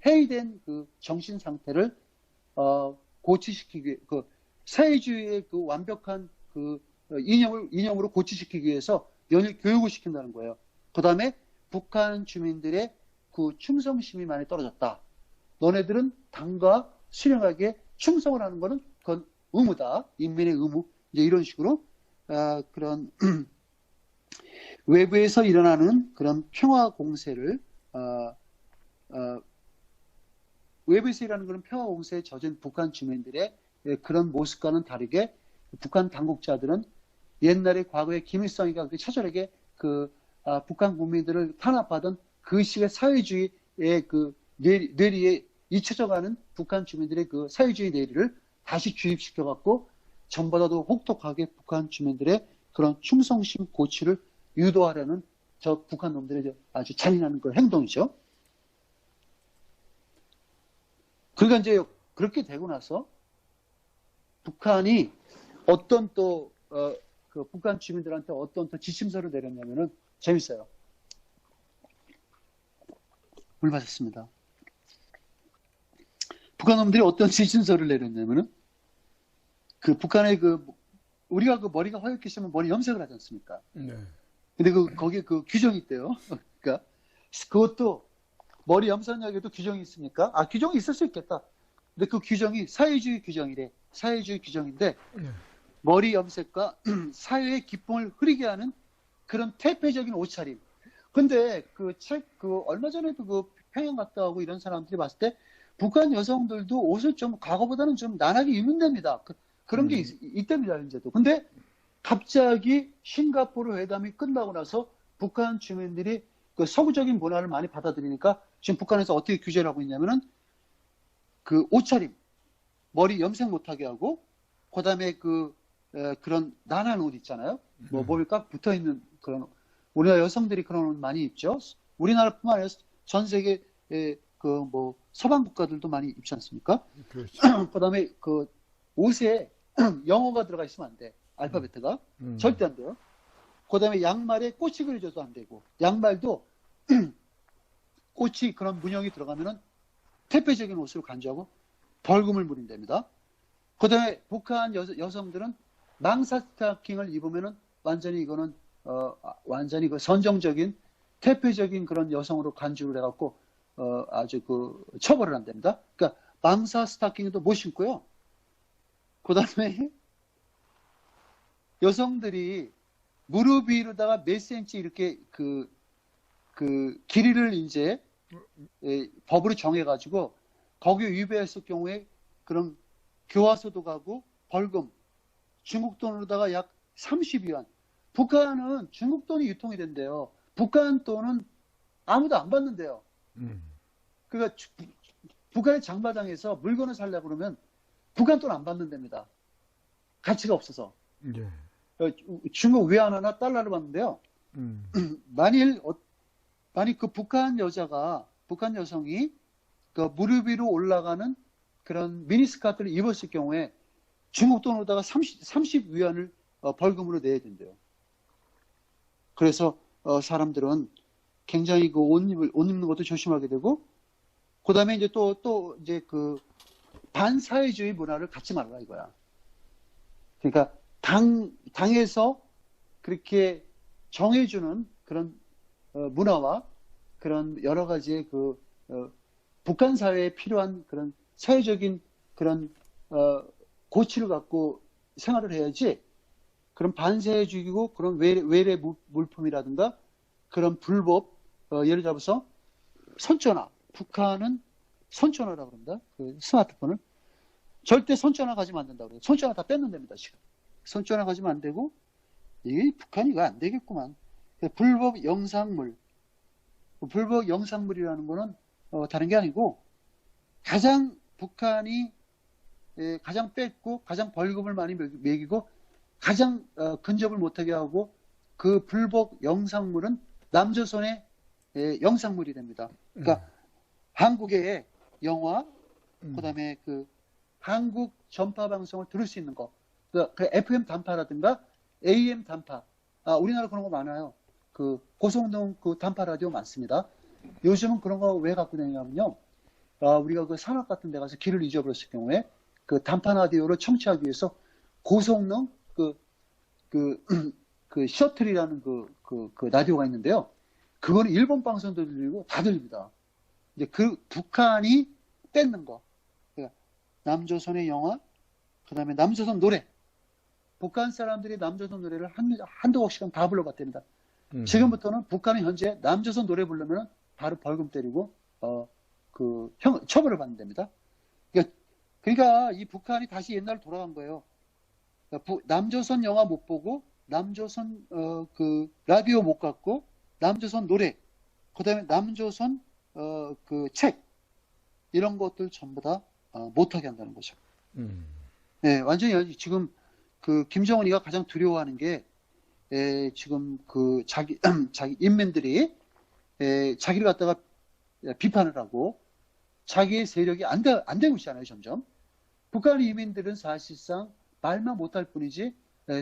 해이된 정신 상태를 고취시키기, 사회주의의 완벽한 이념으로 고취시키기 위해서 연일 교육을 시킨다는 거예요. 그 다음에 북한 주민들의 충성심이 많이 떨어졌다. 너네들은 당과 수령에게 충성을 하는 것은 그건 의무다. 인민의 의무. 이제 이런 식으로 그런 외부에서 일어나는 그런 평화 공세를 외부에서 일어나는 그런 평화 공세에 젖은 북한 주민들의 그런 모습과는 다르게 북한 당국자들은 옛날에 과거에 김일성이가 처절하게 북한 국민들을 탄압하던 그 시기의 사회주의의 뇌리에 잊혀져가는 북한 주민들의 사회주의 뇌리를 다시 주입시켜갖고 전보다도 혹독하게 북한 주민들의 그런 충성심 고취를 유도하려는 저 북한 놈들의 아주 잔인한 행동이죠. 그러니까 이제 그렇게 되고 나서 북한이 어떤 북한 주민들한테 어떤 지침서를 내렸냐면은 재밌어요. 물 마셨습니다. 북한 놈들이 어떤 지침서를 내렸냐면은 북한의 우리가 머리가 허옇게 심으면 머리 염색을 하지 않습니까? 네. 근데 거기에 규정이 있대요. 그러니까 그것도 머리 염색약에도 규정이 있습니까? 규정이 있을 수 있겠다. 근데 그 규정이 사회주의 규정이래. 사회주의 규정인데 머리 염색과 사회의 기쁨을 흐리게 하는 그런 퇴폐적인 옷차림. 근데 얼마 전에도 평양 갔다 오고 이런 사람들이 봤을 때 북한 여성들도 옷을 좀 과거보다는 좀 나날이 입는답니다. 그런 게 있답니다, 현재도. 근데 갑자기 싱가포르 회담이 끝나고 나서 북한 주민들이 서구적인 문화를 많이 받아들이니까 지금 북한에서 어떻게 규제를 하고 있냐면은 옷차림, 머리 염색 못하게 하고, 그 다음에 그런 난한 옷 있잖아요. 몸에 꽉 붙어 있는 그런, 우리나라 여성들이 그런 옷 많이 입죠. 우리나라뿐만 아니라 전 세계의 서방 국가들도 많이 입지 않습니까? 그렇죠. 그 다음에 옷에 영어가 들어가 있으면 안 돼. 알파벳가. 절대 안 돼요. 그 다음에 양말에 꽃이 그려져도 안 되고, 양말도 꽃이 그런 문양이 들어가면은 퇴폐적인 옷으로 간주하고 벌금을 물린답니다. 그다음에 북한 여성들은 망사 스타킹을 입으면은 완전히 이거는 완전히 그 선정적인 태폐적인 그런 여성으로 간주를 해갖고 아주 그 처벌을 한답니다. 그러니까 망사 스타킹도 못 신고요. 그다음에 여성들이 무릎 위로다가 몇 센치 이렇게 그 길이를 이제 법으로 정해가지고 거기 위배했을 경우에 그런 교화소도 가고 벌금, 중국 돈으로다가 약 30위안. 북한은 중국 돈이 유통이 된대요. 북한 돈은 아무도 안 받는데요. 그러니까 북한의 장마당에서 물건을 살려고 그러면 북한 돈 안 받는답니다. 가치가 없어서. 예. 중국 위안화나 달러를 받는데요. 만일 그 북한 여성이 그 무릎 위로 올라가는 그런 미니스커트를 입었을 경우에 중국 돈으로다가 30위안을 벌금으로 내야 된대요. 그래서 사람들은 굉장히 그 옷 입는 것도 조심하게 되고, 그 다음에 이제 또 이제 그 반사회주의 문화를 갖지 말라 이거야. 그러니까 당에서 그렇게 정해주는 그런 문화와 그런 여러 가지의 그 북한 사회에 필요한 그런 사회적인 그런 고치를 갖고 생활을 해야지, 그런 반사회주의고 그런 외래 물품이라든가 그런 불법 예를 들어서 손전화, 북한은 손전화라고 그럽니다. 그 스마트폰을 절대 손전화 가지면 안 된다고 그래요. 손전화 다 뺏는답니다 지금. 손전화 가지면 안 되고, 이 북한이 이거 안 되겠구만. 불법 영상물이라는 거는 다른 게 아니고, 북한이 가장 뺏고 가장 벌금을 많이 매기고 가장 근접을 못하게 하고, 그 불법 영상물은 남조선의 영상물이 됩니다. 그러니까 한국의 영화, 그다음에 그 한국 전파 방송을 들을 수 있는 거, 그 FM 단파라든가 AM 단파, 우리나라 그런 거 많아요. 그 고성능 그 단파 라디오 많습니다. 요즘은 그런 거 왜 갖고 다니냐면요, 우리가 그 산악 같은 데 가서 길을 잊어버렸을 경우에 그 단파 라디오를 청취하기 위해서 고성능 그 셔틀이라는 그 라디오가 있는데요. 그거는 일본 방송도 들리고 다 들립니다. 이제 그 북한이 뺏는 거. 그러니까 남조선의 영화, 그 다음에 남조선 노래. 북한 사람들이 남조선 노래를 한두 곡씩은 다 불러봤답니다. 지금부터는 북한은 현재 남조선 노래 부르면 바로 벌금 때리고, 처벌을 받는답니다. 그러니까 이 북한이 다시 옛날로 돌아간 거예요. 남조선 영화 못 보고, 남조선 그 라디오 못 갖고, 남조선 노래, 그 다음에 남조선 그 책, 이런 것들 전부 다 못하게 한다는 거죠. 네, 완전히 지금 그 김정은이가 가장 두려워하는 게 지금 그 자기 인민들이 자기를 갖다가 비판을 하고 자기의 세력이 안 되고 있잖아요, 점점. 북한 이민들은 사실상 말만 못할 뿐이지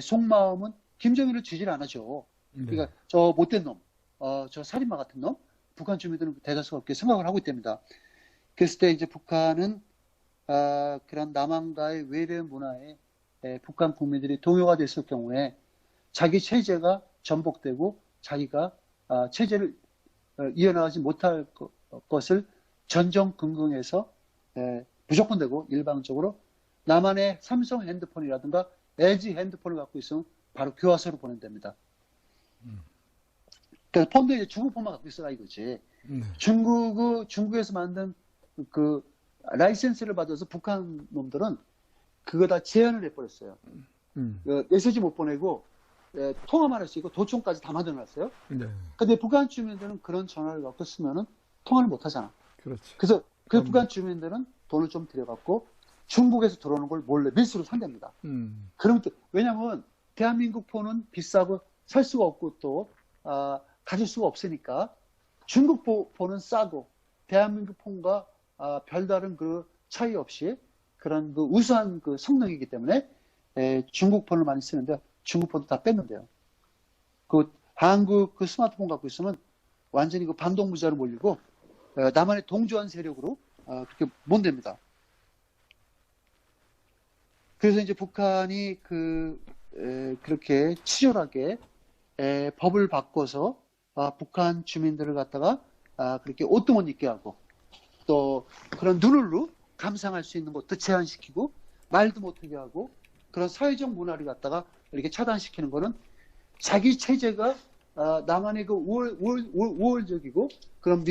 속마음은 김정일을 지지를 안 하죠. 그러니까 저 못된 놈, 저 살인마 같은 놈, 북한 주민들은 대다수가 그렇게 생각을 하고 있답니다. 그랬을 때 이제 북한은 그런 남한과의 외래 문화에 북한 국민들이 동요가 됐을 경우에 자기 체제가 전복되고 자기가 체제를 이어나가지 못할 것을 전전긍긍해서 무조건 되고, 일방적으로 남한의 삼성 핸드폰이라든가 LG 핸드폰을 갖고 있으면 바로 교화소로 보낸답니다. 그러니까 폰도 이제 중국 폰만 갖고 있어라 이거지. 중국에서 만든 그 라이센스를 받아서 북한 놈들은 그거 다 제한을 해버렸어요. 메시지 못 보내고 통화만 할 수 있고 도청까지 다 만들어놨어요. 근데 북한 주민들은 그런 전화를 갖고 쓰면은 통화를 못 하잖아. 그렇지. 그래서 그 북한 주민들은 돈을 좀 들여갖고 중국에서 들어오는 걸 몰래 밀수로 산답니다. 그럼 또, 왜냐면 대한민국 폰은 비싸고 살 수가 없고 또 가질 수가 없으니까 중국 폰은 싸고 대한민국 폰과 별다른 그 차이 없이 그런 그 우수한 그 성능이기 때문에 중국 폰을 많이 쓰는데 중국 폰도 다 뺐는데요. 그 한국 그 스마트폰 갖고 있으면 완전히 그 반동무자로 몰리고 남한의 동조한 세력으로 그렇게 못 됩니다. 그래서 이제 북한이 그렇게 치졸하게 법을 바꿔서 북한 주민들을 갖다가 그렇게 옷도 못 입게 하고 또 그런 눈으로 감상할 수 있는 것도 제한시키고 말도 못하게 하고 그런 사회적 문화를 갖다가 이렇게 차단시키는 거는 자기 체제가 남한의 그 우월적이고 그런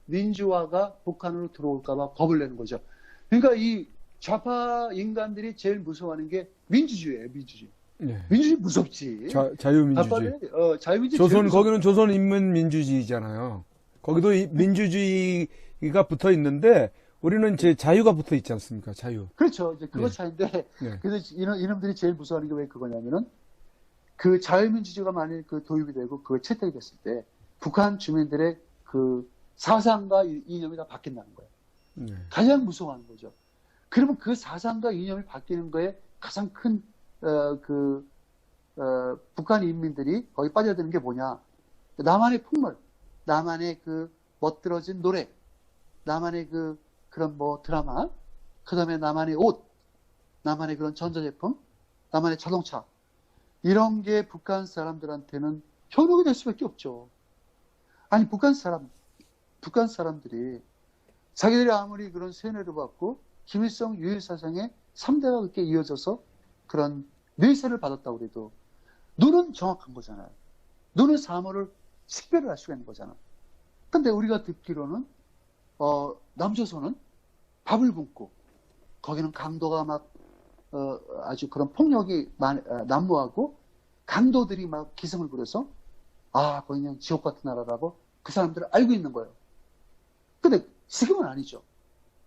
민주화가 북한으로 들어올까봐 겁을 내는 거죠. 그러니까 이 좌파 인간들이 제일 무서워하는 게 민주주의예요, 민주주의. 네. 민주주의 무섭지. 자유민주주의. 자유민주주의. 거기는 조선인민민주주의잖아요. 거기도 민주주의가 붙어 있는데 우리는 이제 자유가 붙어 있지 않습니까? 자유. 그렇죠. 이제 그거 네. 차이인데, 네. 그래서 이놈들이 제일 무서워하는 게 왜 그거냐면은, 그 자유민주주의가 만일 그 도입이 되고 그걸 채택이 됐을 때, 북한 주민들의 그 사상과 이념이 다 바뀐다는 거예요. 네. 가장 무서워하는 거죠. 그러면 그 사상과 이념이 바뀌는 거에 가장 큰, 북한 인민들이 거기 빠져드는 게 뭐냐. 나만의 풍물, 나만의 그 멋들어진 노래, 나만의 그런 뭐 드라마, 그 다음에 나만의 옷, 나만의 그런 전자제품, 나만의 자동차, 이런 게 북한 사람들한테는 현혹이 될 수밖에 없죠. 아니, 북한 사람들이 자기들이 아무리 그런 세뇌를 받고 김일성 유일 사상의 3대가 그렇게 이어져서 그런 뇌세를 받았다고 해도 눈은 정확한 거잖아요. 눈은 사물을 식별을 할 수가 있는 거잖아. 근데 우리가 듣기로는 남조선은 밥을 굶고 거기는 강도가 막 아주 그런 폭력이 난무하고 강도들이 막 기승을 부려서 거기는 지옥 같은 나라라고 그 사람들은 알고 있는 거예요. 근데 지금은 아니죠.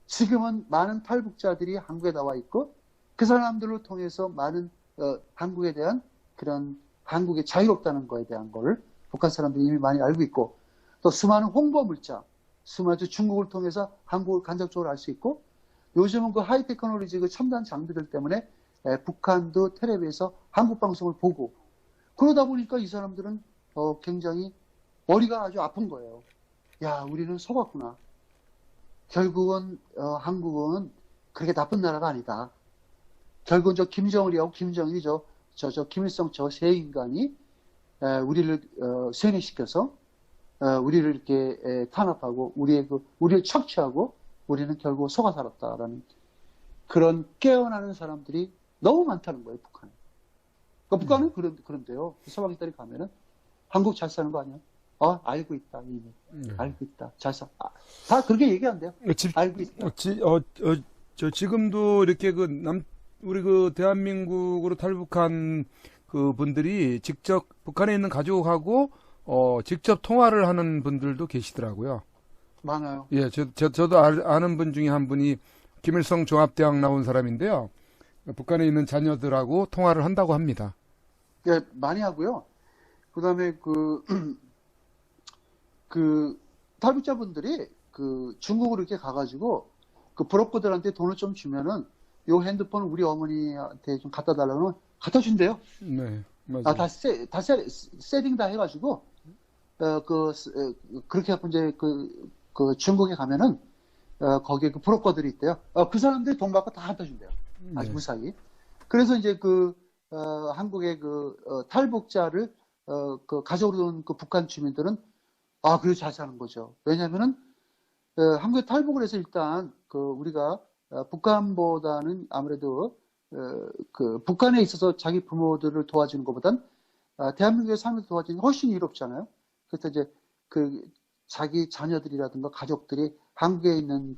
지금은 많은 탈북자들이 한국에 나와 있고 그 사람들을 통해서 많은 한국에 대한 그런 한국이 자유롭다는 거에 대한 거를 북한 사람들이 이미 많이 알고 있고 또 수많은 홍보 물자, 수많은 중국을 통해서 한국을 간접적으로 알 수 있고 요즘은 그 하이테크놀로지 그 첨단 장비들 때문에 북한도 텔레비에서 한국 방송을 보고 그러다 보니까 이 사람들은 굉장히 머리가 아주 아픈 거예요. 야, 우리는 속았구나. 결국은 한국은 그렇게 나쁜 나라가 아니다. 결국은 저 김정일이하고 김정일이죠. 저 김일성 저 세 인간이 우리를 세뇌시켜서 우리를 이렇게 탄압하고 우리를 척취하고 우리는 결국 속아 살았다라는 그런 깨어나는 사람들이 너무 많다는 거예요, 북한에. 그러니까 북한은 그런데요. 서방들이 가면은 한국 잘 사는 거 아니야? 알고 있다, 이미. 알고 있다. 잘 사. 다 그렇게 얘기한대요. 알고 있다. 지금도 이렇게 우리 대한민국으로 탈북한 그 분들이 직접 북한에 있는 가족하고 직접 통화를 하는 분들도 계시더라고요. 많아요. 예, 저도 아는 분 중에 한 분이 김일성 종합대학 나온 사람인데요. 북한에 있는 자녀들하고 통화를 한다고 합니다. 예, 많이 하고요. 그 다음에 탈북자분들이 중국으로 이렇게 가가지고 그 브로커들한테 돈을 좀 주면은 요 핸드폰 우리 어머니한테 좀 갖다 달라고 갖다 준대요. 네, 맞아요. 다 세팅 다 해가지고, 그렇게 해갖고 이제 중국에 가면은, 거기에 그 브로커들이 있대요. 그 사람들이 돈 받고 다 갖다 준대요. 아주 네. 무사히. 그래서 이제 한국의 탈북자를, 가족으로 온 그 북한 주민들은, 그래도 잘 사는 거죠. 왜냐면은, 한국에 탈북을 해서 일단, 우리가, 북한보다는 아무래도, 북한에 있어서 자기 부모들을 도와주는 것보단, 대한민국에 사람을 도와주는 게 훨씬 이롭잖아요. 그래서 이제 자기 자녀들이라든가 가족들이 한국에 있는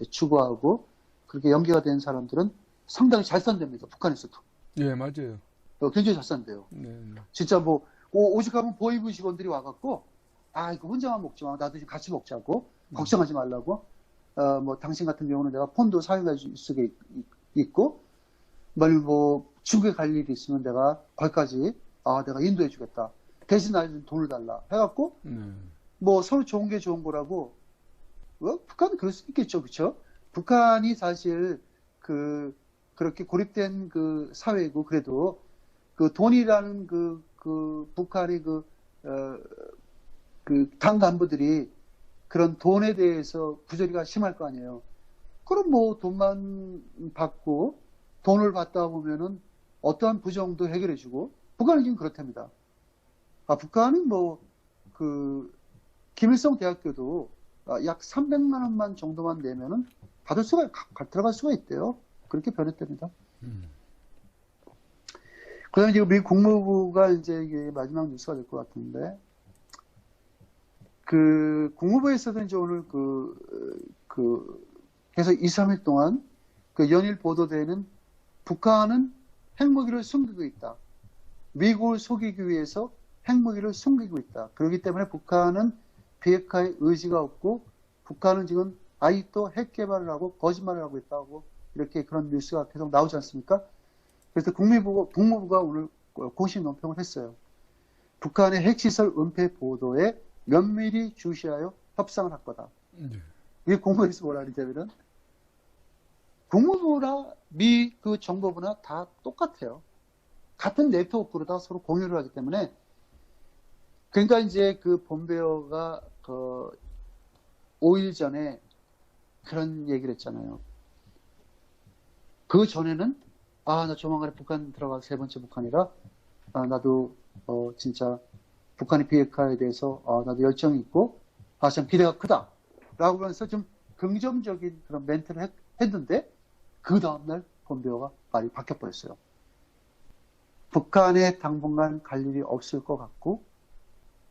주거하고 그렇게 연계가 된 사람들은 상당히 잘 산답니다. 북한에서도. 예, 맞아요. 굉장히 잘 산대요. 네. 진짜 뭐, 오직 하면 보이부 직원들이 와갖고, 이거 혼자만 먹지 마. 나도 좀 같이 먹자고. 걱정하지 말라고. 뭐, 당신 같은 경우는 내가 폰도 사용할 수 있고, 뭐, 중국에 갈 일이 있으면 내가 거기까지, 내가 인도해 주겠다. 대신 나한테 돈을 달라. 해갖고, 뭐, 서로 좋은 게 좋은 거라고, 북한은 그럴 수 있겠죠. 그쵸? 북한이 사실, 그렇게 고립된 사회고, 그래도, 돈이라는 북한의 당 간부들이 그런 돈에 대해서 부조리가 심할 거 아니에요. 그럼 뭐, 돈만 받고, 돈을 받다 보면은 어떠한 부정도 해결해주고, 북한은 지금 그렇답니다. 북한은 김일성 대학교도 약 300만 원만 정도만 내면은 들어갈 수가 있대요. 그렇게 변했답니다. 그 다음에 지금 미국 국무부가 이제 이게 마지막 뉴스가 될 것 같은데, 국무부에서도 이제 오늘 계속 2, 3일 동안 연일 보도되는 북한은 핵무기를 숨기고 있다. 미국을 속이기 위해서 핵무기를 숨기고 있다. 그렇기 때문에 북한은 비핵화의 의지가 없고, 북한은 지금 아직도 핵 개발을 하고 거짓말을 하고 있다고 이렇게 그런 뉴스가 계속 나오지 않습니까? 그래서 국무부가 오늘 공식 논평을 했어요. 북한의 핵시설 은폐 보도에 면밀히 주시하여 협상을 할 거다. 이게 국무부에서 뭐라 그러냐면은, 국무부나 그 정보부나 다 똑같아요. 같은 네트워크로 다 서로 공유를 하기 때문에, 그러니까 이제 본베어가 5일 전에 그런 얘기를 했잖아요. 그 전에는 나 조만간에 북한 들어갈 세 번째 북한이라 나도 진짜 북한의 비핵화에 대해서 나도 열정이 있고 참 기대가 크다 라고 하면서 좀 긍정적인 그런 멘트를 했는데, 그 다음날 본베어가 말이 바뀌어버렸어요. 북한에 당분간 갈 일이 없을 것 같고,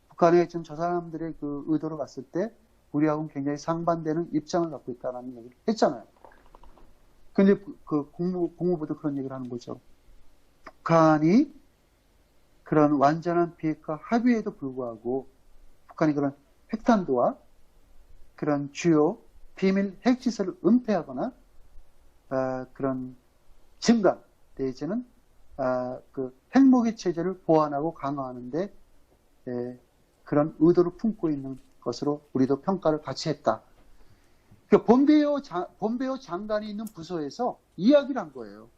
북한에 지금 저 사람들의 그 의도로 봤을 때 우리하고는 굉장히 상반되는 입장을 갖고 있다는 얘기를 했잖아요. 근데 국무부도 그런 얘기를 하는 거죠. 북한이 그런 완전한 비핵화 합의에도 불구하고 북한이 그런 핵탄두와 그런 주요 비밀 핵시설을 은폐하거나 그런 증강 내지는 핵무기 체제를 보완하고 강화하는데 그런 의도를 품고 있는 것으로 우리도 평가를 같이 했다. 본베어 장관이 있는 부서에서 이야기를 한 거예요.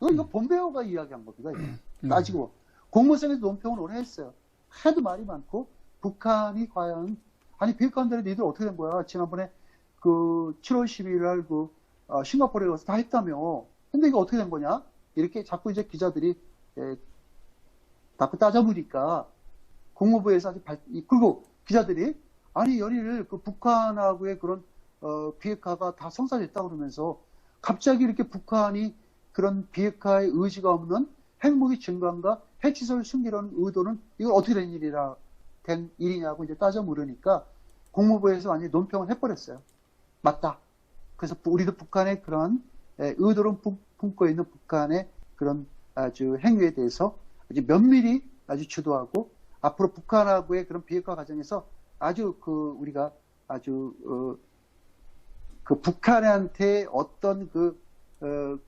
이거 본베어가 이야기한 겁니다. 따지고 공무성에서 논평을 오래 했어요. 하도 말이 많고, 북한이 과연 비핵화한다는 니들 어떻게 된 거야? 지난번에 7월 12일 날 싱가포르에 가서 다 했다며. 근데 이거 어떻게 된 거냐? 이렇게 자꾸 이제 기자들이 자꾸 따져보니까 국무부에서 그리고 기자들이 연일 북한하고의 그런 비핵화가 다 성사됐다고 그러면서 갑자기 이렇게 북한이 그런 비핵화의 의지가 없는 핵무기 증강과 핵시설을 숨기려는 의도는 이걸 어떻게 된 일이냐고 이제 따져 물으니까 국무부에서 완전히 논평을 해버렸어요. 맞다. 그래서 우리도 북한의 그런 의도를 품고 있는 북한의 그런 아주 행위에 대해서 아주 면밀히 아주 주도하고, 앞으로 북한하고의 그런 비핵화 과정에서 아주 우리가 아주 북한한테 어떤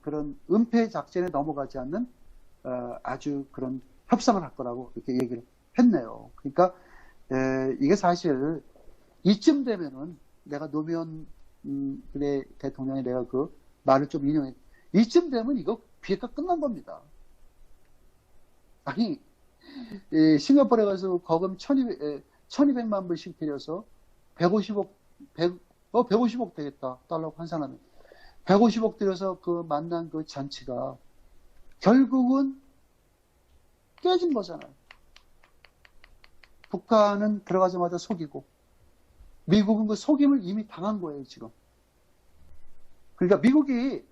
그런 은폐 작전에 넘어가지 않는 아주 그런 협상을 할 거라고 이렇게 얘기를 했네요. 그러니까 이게 사실 이쯤 되면은 내가 노무현 대통령이 내가 말을 좀 인용해. 이쯤 되면 이거 비핵화 끝난 겁니다. 아니, 싱가포르에 가서 거금 1200만 불씩 들여서 150억 되겠다. 달러고 환산하면. 150억 들여서 만난 잔치가 결국은 깨진 거잖아요. 북한은 들어가자마자 속이고, 미국은 그 속임을 이미 당한 거예요, 지금. 그러니까 미국이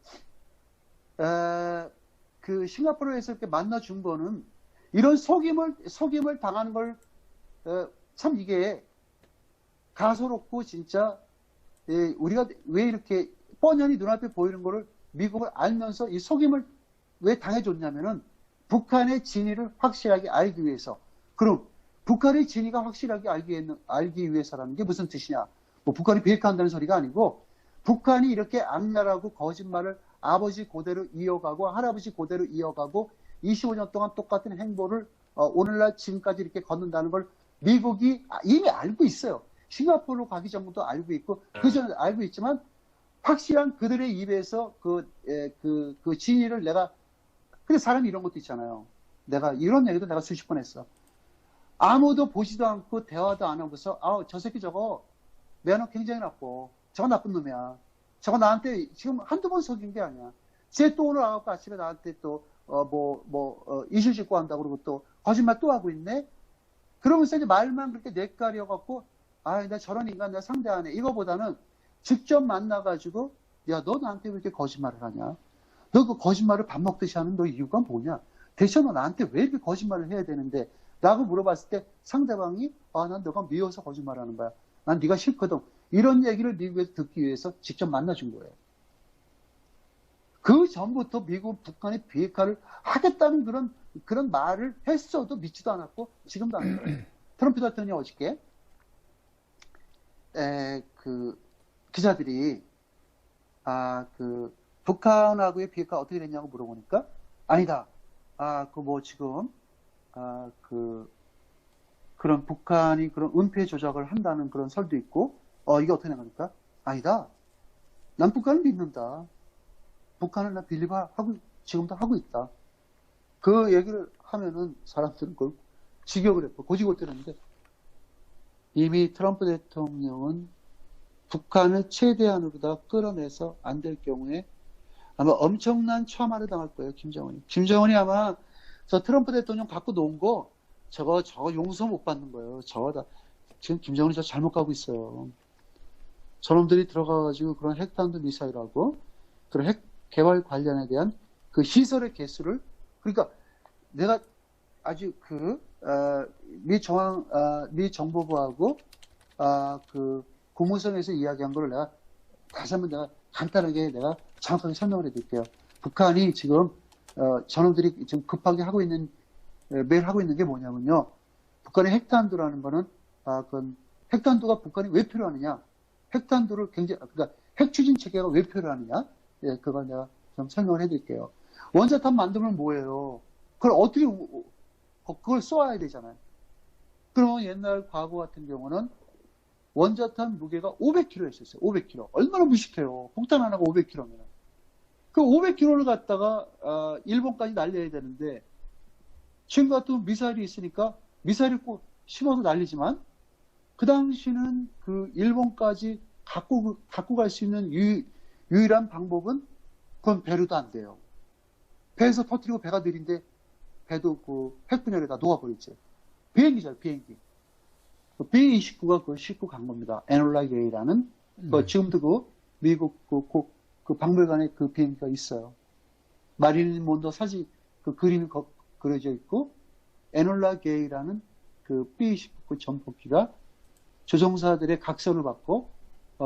싱가포르에서 이렇게 만나준 거는 이런 속임을 당하는 걸 참 이게 가소롭고 진짜 우리가 왜 이렇게 뻔히 눈앞에 보이는 거를 미국을 알면서 이 속임을 왜 당해줬냐면은 북한의 진위를 확실하게 알기 위해서. 그럼 북한의 진위가 확실하게 알기 위해서라는 게 무슨 뜻이냐? 북한이 비핵화한다는 소리가 아니고, 북한이 이렇게 악랄하고 거짓말을 아버지 고대로 이어가고 할아버지 고대로 이어가고 25년 동안 똑같은 행보를 오늘날 지금까지 이렇게 걷는다는 걸 미국이 이미 알고 있어요. 싱가포르로 가기 전부터 알고 있고 그전에 알고 있지만, 확실한 그들의 입에서 그 진위를 근데 사람이 이런 것도 있잖아요. 내가 이런 얘기도 내가 수십 번 했어. 아무도 보지도 않고 대화도 안 하고서 저 새끼 저거 매너 굉장히 나빠. 저거 나쁜 놈이야. 저거 나한테 지금 한두 번 속인 게 아니야. 쟤 또 오늘 와갖고 아침에 나한테 또, 이실 직고 한다고 그러고 또 거짓말 또 하고 있네? 그러면서 이제 말만 그렇게 내까려갖고, 아, 나 저런 인간 내가 상대 안 해. 이거보다는 직접 만나가지고, 야, 너 나한테 왜 이렇게 거짓말을 하냐? 너 그 거짓말을 밥 먹듯이 하는 너 이유가 뭐냐? 대체 너 나한테 왜 이렇게 거짓말을 해야 되는데? 라고 물어봤을 때 상대방이, 아, 난 너가 미워서 거짓말하는 거야. 난 네가 싫거든. 이런 얘기를 미국에서 듣기 위해서 직접 만나준 거예요. 그 전부터 미국, 북한이 비핵화를 하겠다는 그런 말을 했어도 믿지도 않았고, 지금도 안 해요. 트럼프 대통령이 어저께, 기자들이, 북한하고의 비핵화 어떻게 됐냐고 물어보니까, 아니다. 지금, 그런 북한이 그런 은폐 조작을 한다는 그런 설도 있고, 이게 어떻게 나갑니까? 아니다. 난 북한을 믿는다. 북한을 나 빌리바하고 지금도 하고 있다. 그 얘기를 하면은 사람들은 그걸 직역을 했고 고집을 때렸는데 이미 트럼프 대통령은 북한을 최대한으로 다 끌어내서 안 될 경우에 아마 엄청난 처마를 당할 거예요. 김정은이. 김정은이 아마 저 트럼프 대통령 갖고 놓은 거 저거 용서 못 받는 거예요. 지금 김정은이 저 잘못 가고 있어요. 저놈들이 들어가가지고 그런 핵탄두 미사일하고 그런 핵 개발 관련에 대한 그 시설의 개수를 그러니까 내가 아주 미 정보부하고 국무성에서 이야기한 거를 내가 다시 한번 내가 간단하게 내가 정확하게 설명을 해드릴게요. 북한이 지금 저놈들이 지금 급하게 매일 하고 있는 게 뭐냐면요. 북한의 핵탄두라는 거는 그건 핵탄두가 북한이 왜 필요하느냐? 핵탄두를 그러니까 핵 추진 체계가 왜 필요하느냐? 예, 그걸 내가 좀 설명을 해드릴게요. 원자탄 만들면 뭐예요? 그걸 쏘아야 되잖아요. 그러면 옛날 과거 같은 경우는 원자탄 무게가 500kg였었어요. 500kg. 얼마나 무식해요. 폭탄 하나가 500kg면. 그 500kg를 갖다가 일본까지 날려야 되는데 지금 같은 미사일이 있으니까 미사일을 꼭 심어서 날리지만 그 당시는 그 일본까지 갖고 갈 수 있는 유일한 방법은 그건 배로도 안 돼요. 배에서 터뜨리고 배가 느린데 배도 그 핵분열에다 녹아버리죠. 비행기죠, 비행기. 그 B-29가 그걸 싣고 간 겁니다. 에놀라 게이라는 지금도 미국 그 박물관에 그 비행기가 있어요. 마릴린 몬도 사진 그 그림이 그려져 있고 에놀라 게이라는 그 B-29 전폭기가 조종사들의 각서를 받고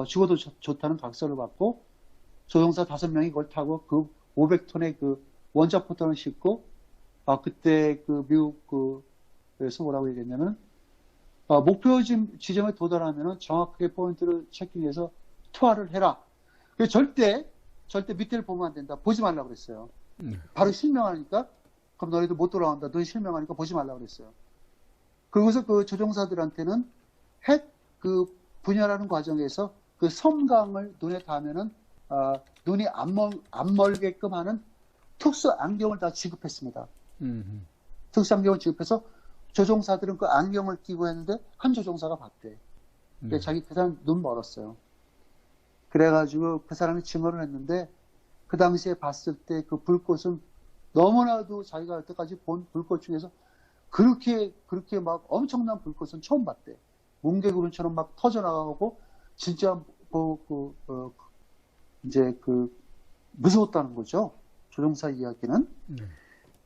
죽어도 좋다는 각서를 받고 조종사 5명이 그걸 타고 그 500톤의 그 원자 포탄을 싣고 그때 그 미국 그래서 뭐라고 얘기했냐면 목표 지점에 도달하면은 정확하게 포인트를 체킹해서 투하를 해라. 절대 밑에를 보면 안 된다. 보지 말라 그랬어요. 바로 실명하니까 그럼 너희들 못 돌아온다. 너희 실명하니까 보지 말라 그랬어요. 그러고서 그 조종사들한테는 핵 그 분열하는 과정에서 그 섬광을 눈에 닿으면은 눈이 안 멀게끔 하는 특수 안경을 다 지급했습니다. 특수 안경을 지급해서 조종사들은 그 안경을 끼고 했는데 한 조종사가 봤대. 자기 그 사람 눈 멀었어요. 그래가지고 그 사람이 증언을 했는데 그 당시에 봤을 때 그 불꽃은 너무나도 자기가 여태까지 본 불꽃 중에서 그렇게 막 엄청난 불꽃은 처음 봤대. 뭉게구름처럼 막 터져나가고 진짜 이제 무서웠다는 거죠. 조종사 이야기는.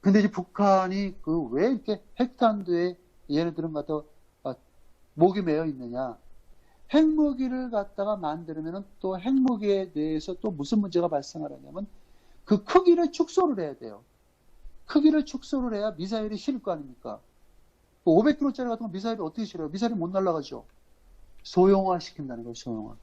근데 이제 북한이 왜 이렇게 핵탄두에 얘네들은 갖다 목이 매여 있느냐. 핵무기를 갖다가 만들면은 또 핵무기에 대해서 또 무슨 문제가 발생하냐면 그 크기를 축소를 해야 돼요. 크기를 축소를 해야 미사일이 실을 거 아닙니까? 500kg짜리 같은 거 미사일이 어떻게 실어요? 미사일이 못 날아가죠. 소형화 시킨다는 거예요, 소형화.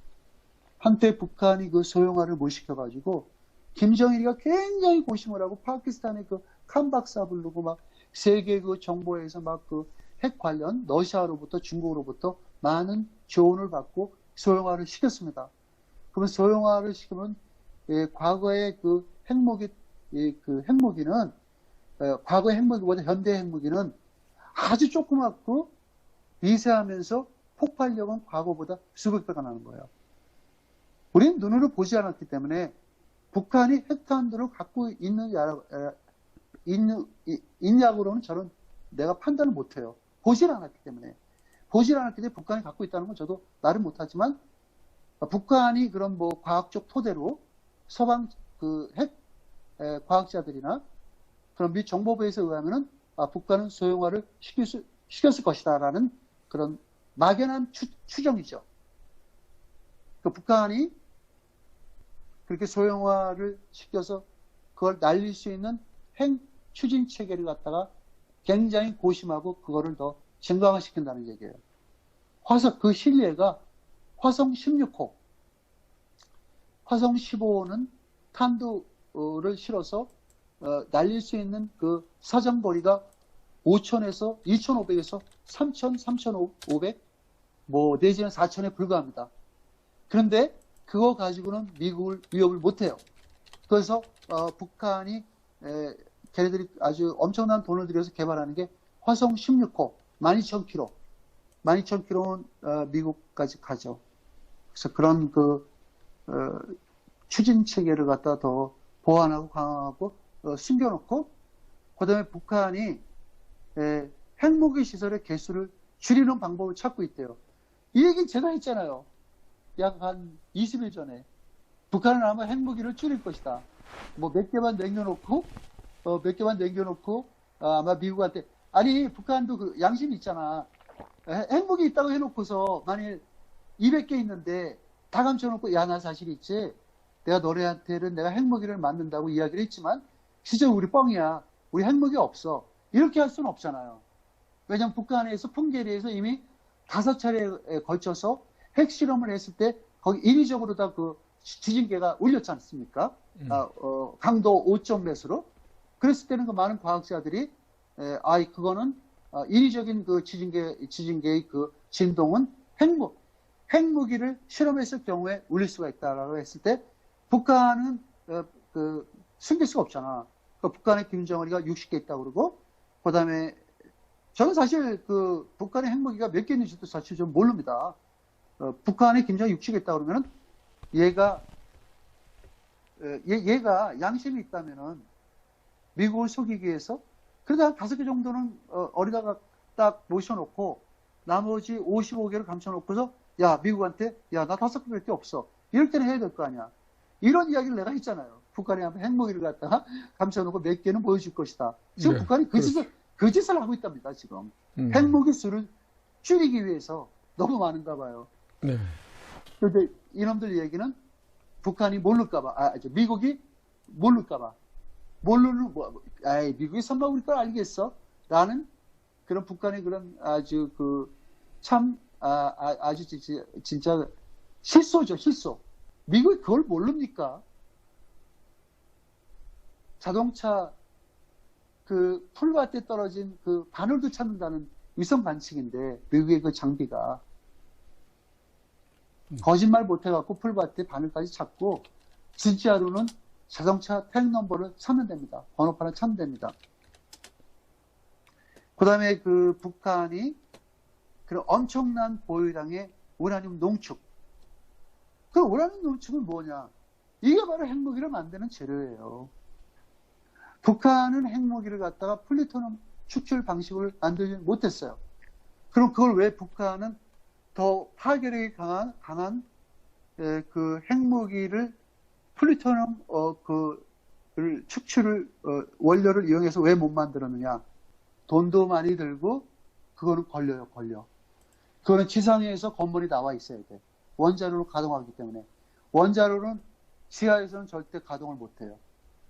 한때 북한이 그 소형화를 못 시켜가지고 김정일이가 굉장히 고심을 하고 파키스탄의 그 칸 박사 부르고 막 세계 그 정보에서 막 그 핵 관련 러시아로부터 중국으로부터 많은 조언을 받고 소형화를 시켰습니다. 그러면 소형화를 시키면 과거의 그 핵무기는 과거의 핵무기보다 현대 핵무기는 아주 조그맣고 미세하면서 폭발력은 과거보다 수백 배가 나는 거예요. 우리는 눈으로 보지 않았기 때문에 북한이 핵탄두를 갖고 있냐고로는 저는 내가 판단을 못해요. 보질 않았기 때문에. 보질 않았기 때문에 북한이 갖고 있다는 건 저도 말을 못하지만, 북한이 그런 뭐 과학적 토대로 서방 그 핵 과학자들이나 그런 미 정보부에서 의하면은 북한은 소형화를 시켰을 것이다라는 그런 막연한 추정이죠. 그 북한이 그렇게 소형화를 시켜서 그걸 날릴 수 있는 핵 추진 체계를 갖다가 굉장히 고심하고 그거를 더 증강화시킨다는 얘기예요. 그 실례가 화성 16호, 화성 15호는 탄두를 실어서 날릴 수 있는 그 사정거리가 5,000에서 2,500에서 3,000, 3,500, 뭐 내지는 4,000에 불과합니다. 그런데 그거 가지고는 미국을 위협을 못해요. 그래서 북한이 걔네들이 아주 엄청난 돈을 들여서 개발하는 게 화성 16호 12,000km, 12,000km는 미국까지 가죠. 그래서 그런 그 추진 체계를 갖다 더 보완하고 강화하고 숨겨놓고, 그다음에 북한이 핵무기 시설의 개수를 줄이는 방법을 찾고 있대요. 이 얘기는 제가 했잖아요. 약 한 20일 전에. 북한은 아마 핵무기를 줄일 것이다. 뭐 몇 개만 남겨놓고, 아마 미국한테, 아니, 북한도 그 양심이 있잖아. 핵무기 있다고 해놓고서 만일 200개 있는데 다 감춰놓고, 야, 나 사실 있지. 내가 너네한테는 내가 핵무기를 만든다고 이야기를 했지만, 진짜 우리 뻥이야. 우리 핵무기 없어. 이렇게 할 수는 없잖아요. 왜냐면 북한에서 풍계리에서 이미 5차례에 걸쳐서 핵실험을 했을 때 거기 인위적으로 다 그 지진계가 울렸지 않습니까? 강도 5점 몇으로. 그랬을 때는 그 많은 과학자들이 그거는 인위적인 그 지진계의 그 진동은 핵무기를 실험했을 경우에 울릴 수가 있다라고 했을 때, 북한은 숨길 수가 없잖아. 북한의 김정은이가 60개 있다고 그러고, 그 다음에 저는 사실 그 북한의 핵무기가 몇 개 있는지도 사실 좀 모릅니다. 북한의 김정은이 60개 있다고 그러면은 얘가 양심이 있다면은 미국을 속이기 위해서 그래도 한 5개 정도는 어디다가 딱 모셔놓고 나머지 55개를 감춰놓고서, 야, 미국한테, 야, 나 5개밖에 없어. 이럴 때는 해야 될 거 아니야. 이런 이야기를 내가 했잖아요. 북한이 핵무기를 갖다가 감춰놓고 몇 개는 보여줄 것이다. 지금 네, 북한이 그 짓을 하고 있답니다, 지금. 핵무기 수를 줄이기 위해서 너무 많은가 봐요. 네. 그런데 이놈들 얘기는 북한이 모를까봐, 미국이 모를까봐. 미국이 설마 우리 걸 알겠어? 라는 그런 북한의 그런 아주 아주 진짜 실소죠, 실소. 미국이 그걸 모릅니까? 자동차 그 풀밭에 떨어진 그 바늘도 찾는다는 위성 관측인데, 미국의 그 장비가 거짓말 못해갖고 풀밭에 바늘까지 찾고, 진짜로는 자동차 택 넘버를 찾는 됩니다. 번호판을 찾는 됩니다. 그 다음에 그 북한이 그런 엄청난 보유량의 우라늄 농축. 그 우라늄 농축은 뭐냐? 이게 바로 핵무기를 만드는 재료예요. 북한은 핵무기를 갖다가 플루토늄 축출 방식을 만들지 못했어요. 그럼 그걸 왜 북한은 더 파괴력이 강한 그 핵무기를 플루토늄 축출을 원료를 이용해서 왜 못 만들었느냐? 돈도 많이 들고 그거는 걸려. 그거는 지상에서 건물이 나와 있어야 돼. 원자로로 가동하기 때문에. 원자로는 지하에서는 절대 가동을 못 해요.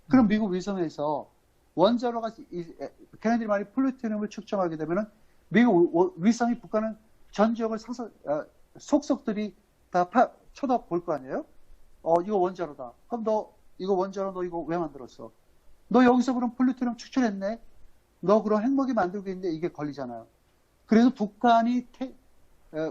그럼 미국 위성에서 원자로가 걔네들이 만약 플루토늄을 측정하게 되면은 미국 위성이 북한은 전 지역을 속속들이 다 쳐다볼 거 아니에요? 이거 원자로다. 그럼 너 이거 왜 만들었어? 너 여기서 그럼 플루토늄 축출했네? 너 그럼 핵무기 만들고 있는데 이게 걸리잖아요. 그래서 북한이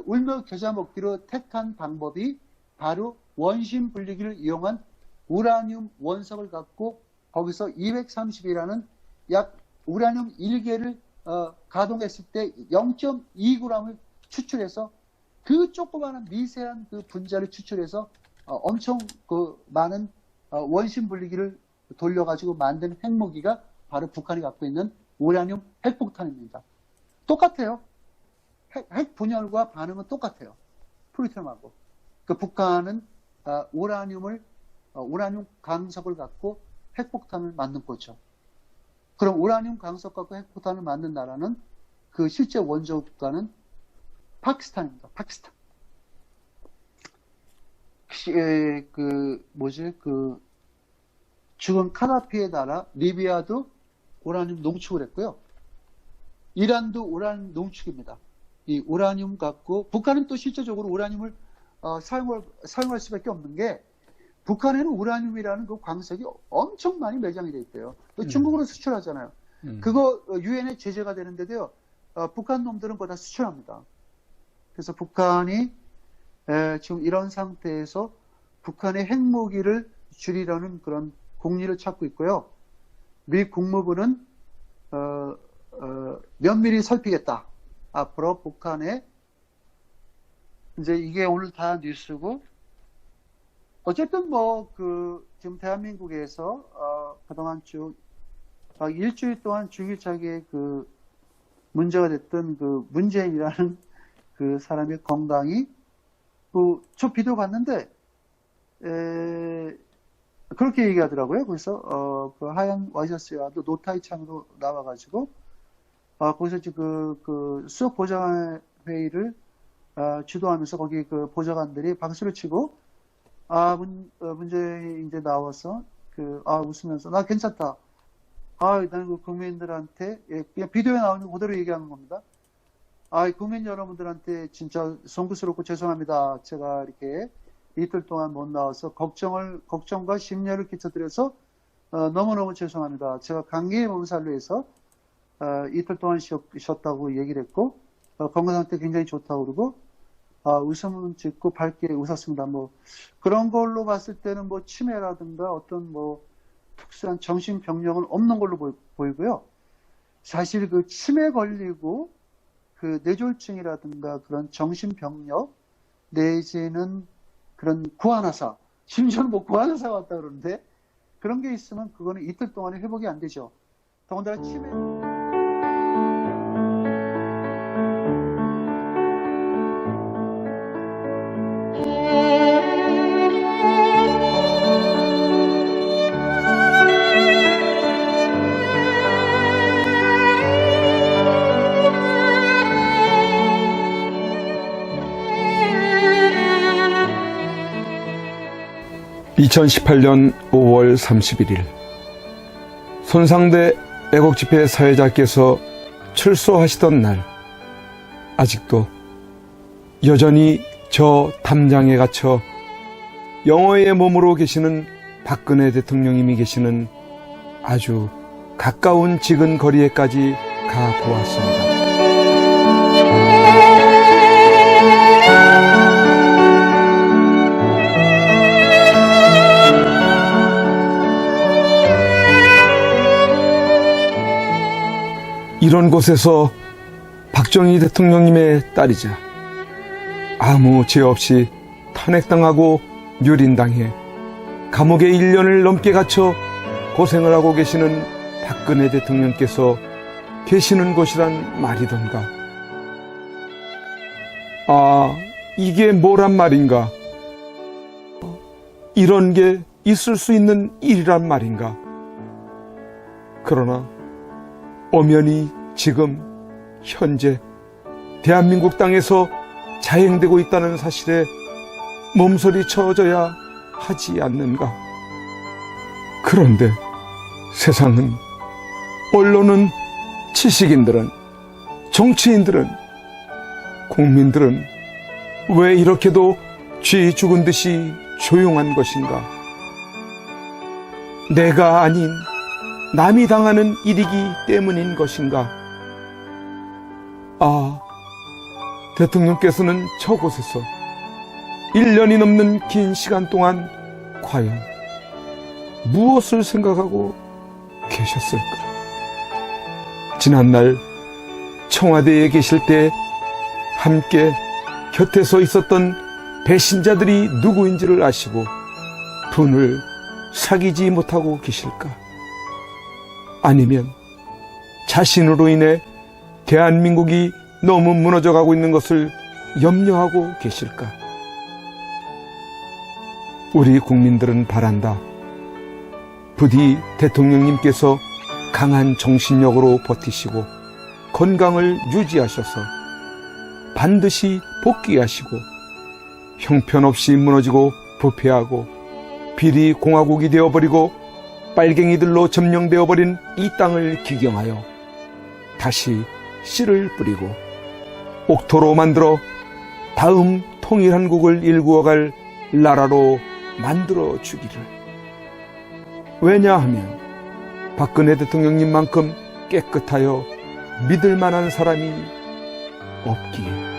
울며 겨자 먹기로 택한 방법이 바로 원심 분리기를 이용한 우라늄 원석을 갖고 거기서 230이라는 약 우라늄 1개를 가동했을 때 0.2g을 추출해서 그 조그마한 미세한 그 분자를 추출해서 엄청 그 많은 원심 분리기를 돌려가지고 만든 핵무기가 바로 북한이 갖고 있는 우라늄 핵폭탄입니다. 똑같아요. 핵 분열과 반응은 똑같아요. 플루토늄하고. 그 북한은 우라늄 강석을 갖고 핵폭탄을 만든 거죠. 그럼 우라늄 강석 갖고 핵폭탄을 만든 나라는 그 실제 원조 국가는 파키스탄입니다. 파키스탄. 죽은 카다피의 나라 리비아도 우라늄 농축을 했고요. 이란도 우라늄 농축입니다. 이 우라늄 갖고 북한은 또 실제적으로 우라늄을 사용할 수밖에 없는 게 북한에는 우라늄이라는 그 광석이 엄청 많이 매장이 돼 있대요. 중국으로 수출하잖아요. 그거 유엔에 제재가 되는데도요. 북한 놈들은 그거 다 수출합니다. 그래서 북한이 지금 이런 상태에서 북한의 핵무기를 줄이려는 그런 공리를 찾고 있고요. 미 국무부는 면밀히 살피겠다. 앞으로 북한에 이제 이게 오늘 다 뉴스고 어쨌든 지금 대한민국에서 그동안 쭉 일주일 동안 줄기차게 그 문제가 됐던 그 문재인이라는 그 사람의 건강이 저 비디오 봤는데 그렇게 얘기하더라고요. 그래서 그 하얀 와이셔츠와도 노타이 창으로 나와가지고 거기서 그 수석 보좌관 회의를 주도하면서 거기 그 보좌관들이 박수를 치고 문재인이 이제 나와서 웃으면서 나 괜찮다. 나는 그 국민들한테 그냥 비디오에 나오는 거 그대로 얘기하는 겁니다. 국민 여러분들한테 진짜 송구스럽고 죄송합니다. 제가 이렇게 이틀 동안 못 나와서 걱정과 심려를 끼쳐드려서 너무너무 죄송합니다. 제가 감기의 몸살로 해서 이틀 동안 쉬었다고 얘기를 했고 건강 상태 굉장히 좋다고 그러고 웃음은 짓고 밝게 웃었습니다. 그런 걸로 봤을 때는 치매라든가 어떤 특수한 정신병력은 없는 걸로 보이고요. 사실 그 치매 걸리고 그 뇌졸중이라든가 그런 정신병력 내지는 그런 구안화사, 심지어는 구안화사가 왔다 그러는데 그런 게 있으면 그거는 이틀 동안에 회복이 안 되죠. 더군다나 치매. 2018년 5월 31일 손상대 애국집회 사회자께서 출소하시던 날 아직도 여전히 저 담장에 갇혀 영어의 몸으로 계시는 박근혜 대통령님이 계시는 아주 가까운 지근 거리에까지 가보았습니다. 이런 곳에서 박정희 대통령님의 딸이자 아무 죄 없이 탄핵당하고 유린당해 감옥에 1년을 넘게 갇혀 고생을 하고 계시는 박근혜 대통령께서 계시는 곳이란 말이던가. 이게 뭐란 말인가? 이런 게 있을 수 있는 일이란 말인가? 그러나 엄연히 지금 현재 대한민국 땅에서 자행되고 있다는 사실에 몸서리 쳐줘야 하지 않는가. 그런데 세상은, 언론은, 지식인들은, 정치인들은, 국민들은 왜 이렇게도 쥐 죽은 듯이 조용한 것인가? 내가 아닌 남이 당하는 일이기 때문인 것인가? 대통령께서는 저곳에서 1년이 넘는 긴 시간 동안 과연 무엇을 생각하고 계셨을까? 지난날 청와대에 계실 때 함께 곁에 서 있었던 배신자들이 누구인지를 아시고 분을 사귀지 못하고 계실까? 아니면 자신으로 인해 대한민국이 너무 무너져가고 있는 것을 염려하고 계실까? 우리 국민들은 바란다. 부디 대통령님께서 강한 정신력으로 버티시고 건강을 유지하셔서 반드시 복귀하시고 형편없이 무너지고 부패하고 비리 공화국이 되어버리고 빨갱이들로 점령되어버린 이 땅을 기경하여 다시 씨를 뿌리고 옥토로 만들어 다음 통일한국을 일구어갈 나라로 만들어 주기를. 왜냐하면 박근혜 대통령님만큼 깨끗하여 믿을 만한 사람이 없기에.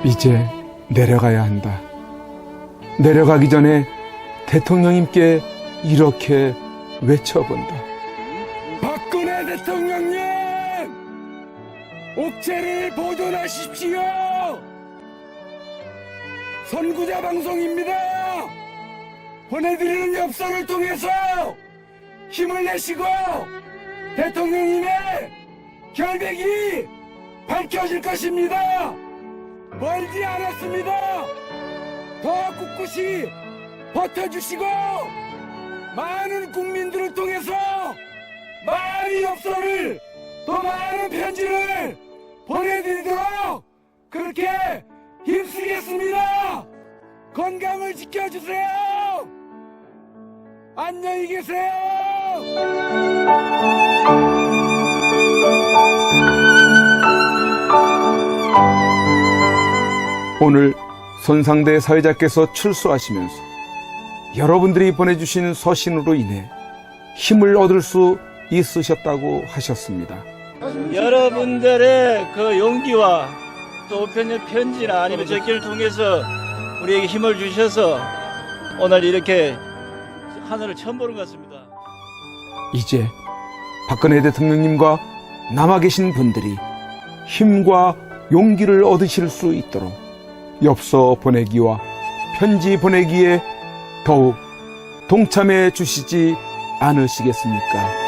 이제 내려가야 한다. 내려가기 전에 대통령님께 이렇게 외쳐본다. 박근혜 대통령님! 옥체를 보존하십시오! 선구자 방송입니다! 보내드리는 엽서를 통해서 힘을 내시고 대통령님의 결백이 밝혀질 것입니다! 멀지 않았습니다! 더 꿋꿋이 버텨주시고 많은 국민들을 통해서 많은 엽서를 더 많은 편지를 보내드리도록 그렇게 힘쓰겠습니다. 건강을 지켜주세요. 안녕히 계세요. 오늘 손상대 사회자께서 출소하시면서 여러분들이 보내주신 서신으로 인해 힘을 얻을 수 있으셨다고 하셨습니다. 여러분들의 그 용기와 또 우편의 편지나 아니면 적기를 통해서 우리에게 힘을 주셔서 오늘 이렇게 하늘을 처음 보는 것 같습니다. 이제 박근혜 대통령님과 남아 계신 분들이 힘과 용기를 얻으실 수 있도록 엽서 보내기와 편지 보내기에 더욱 동참해 주시지 않으시겠습니까?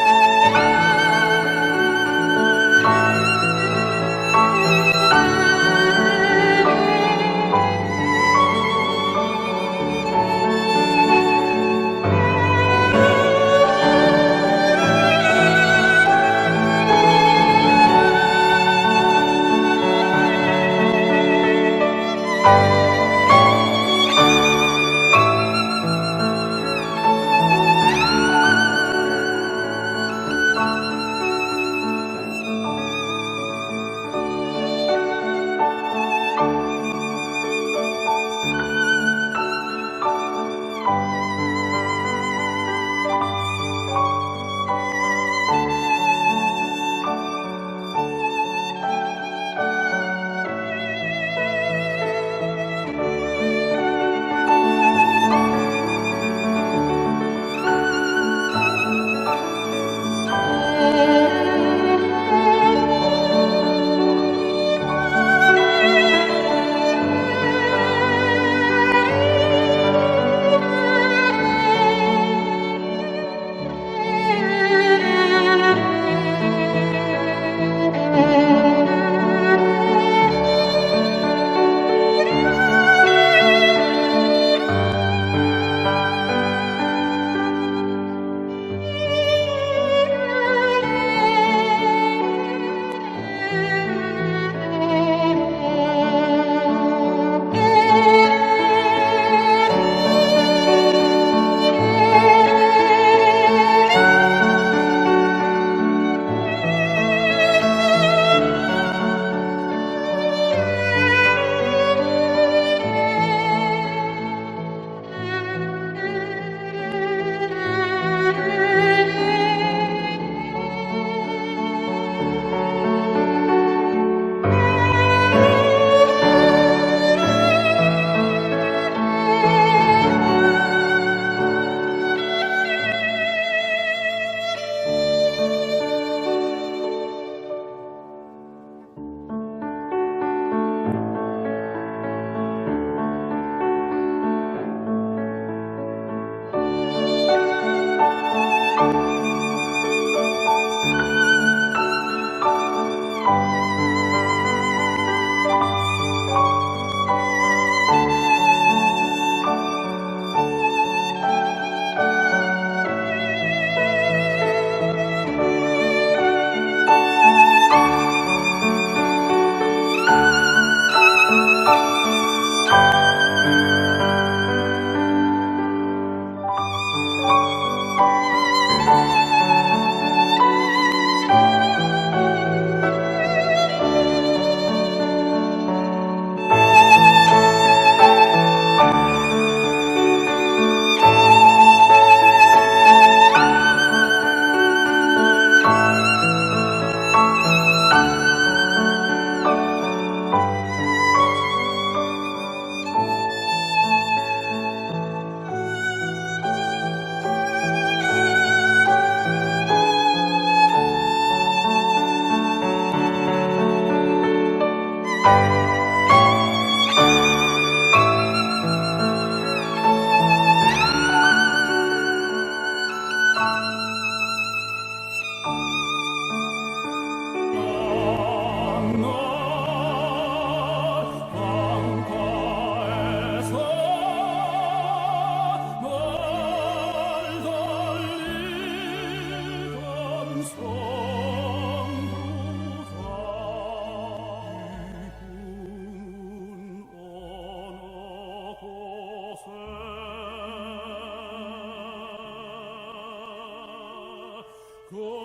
고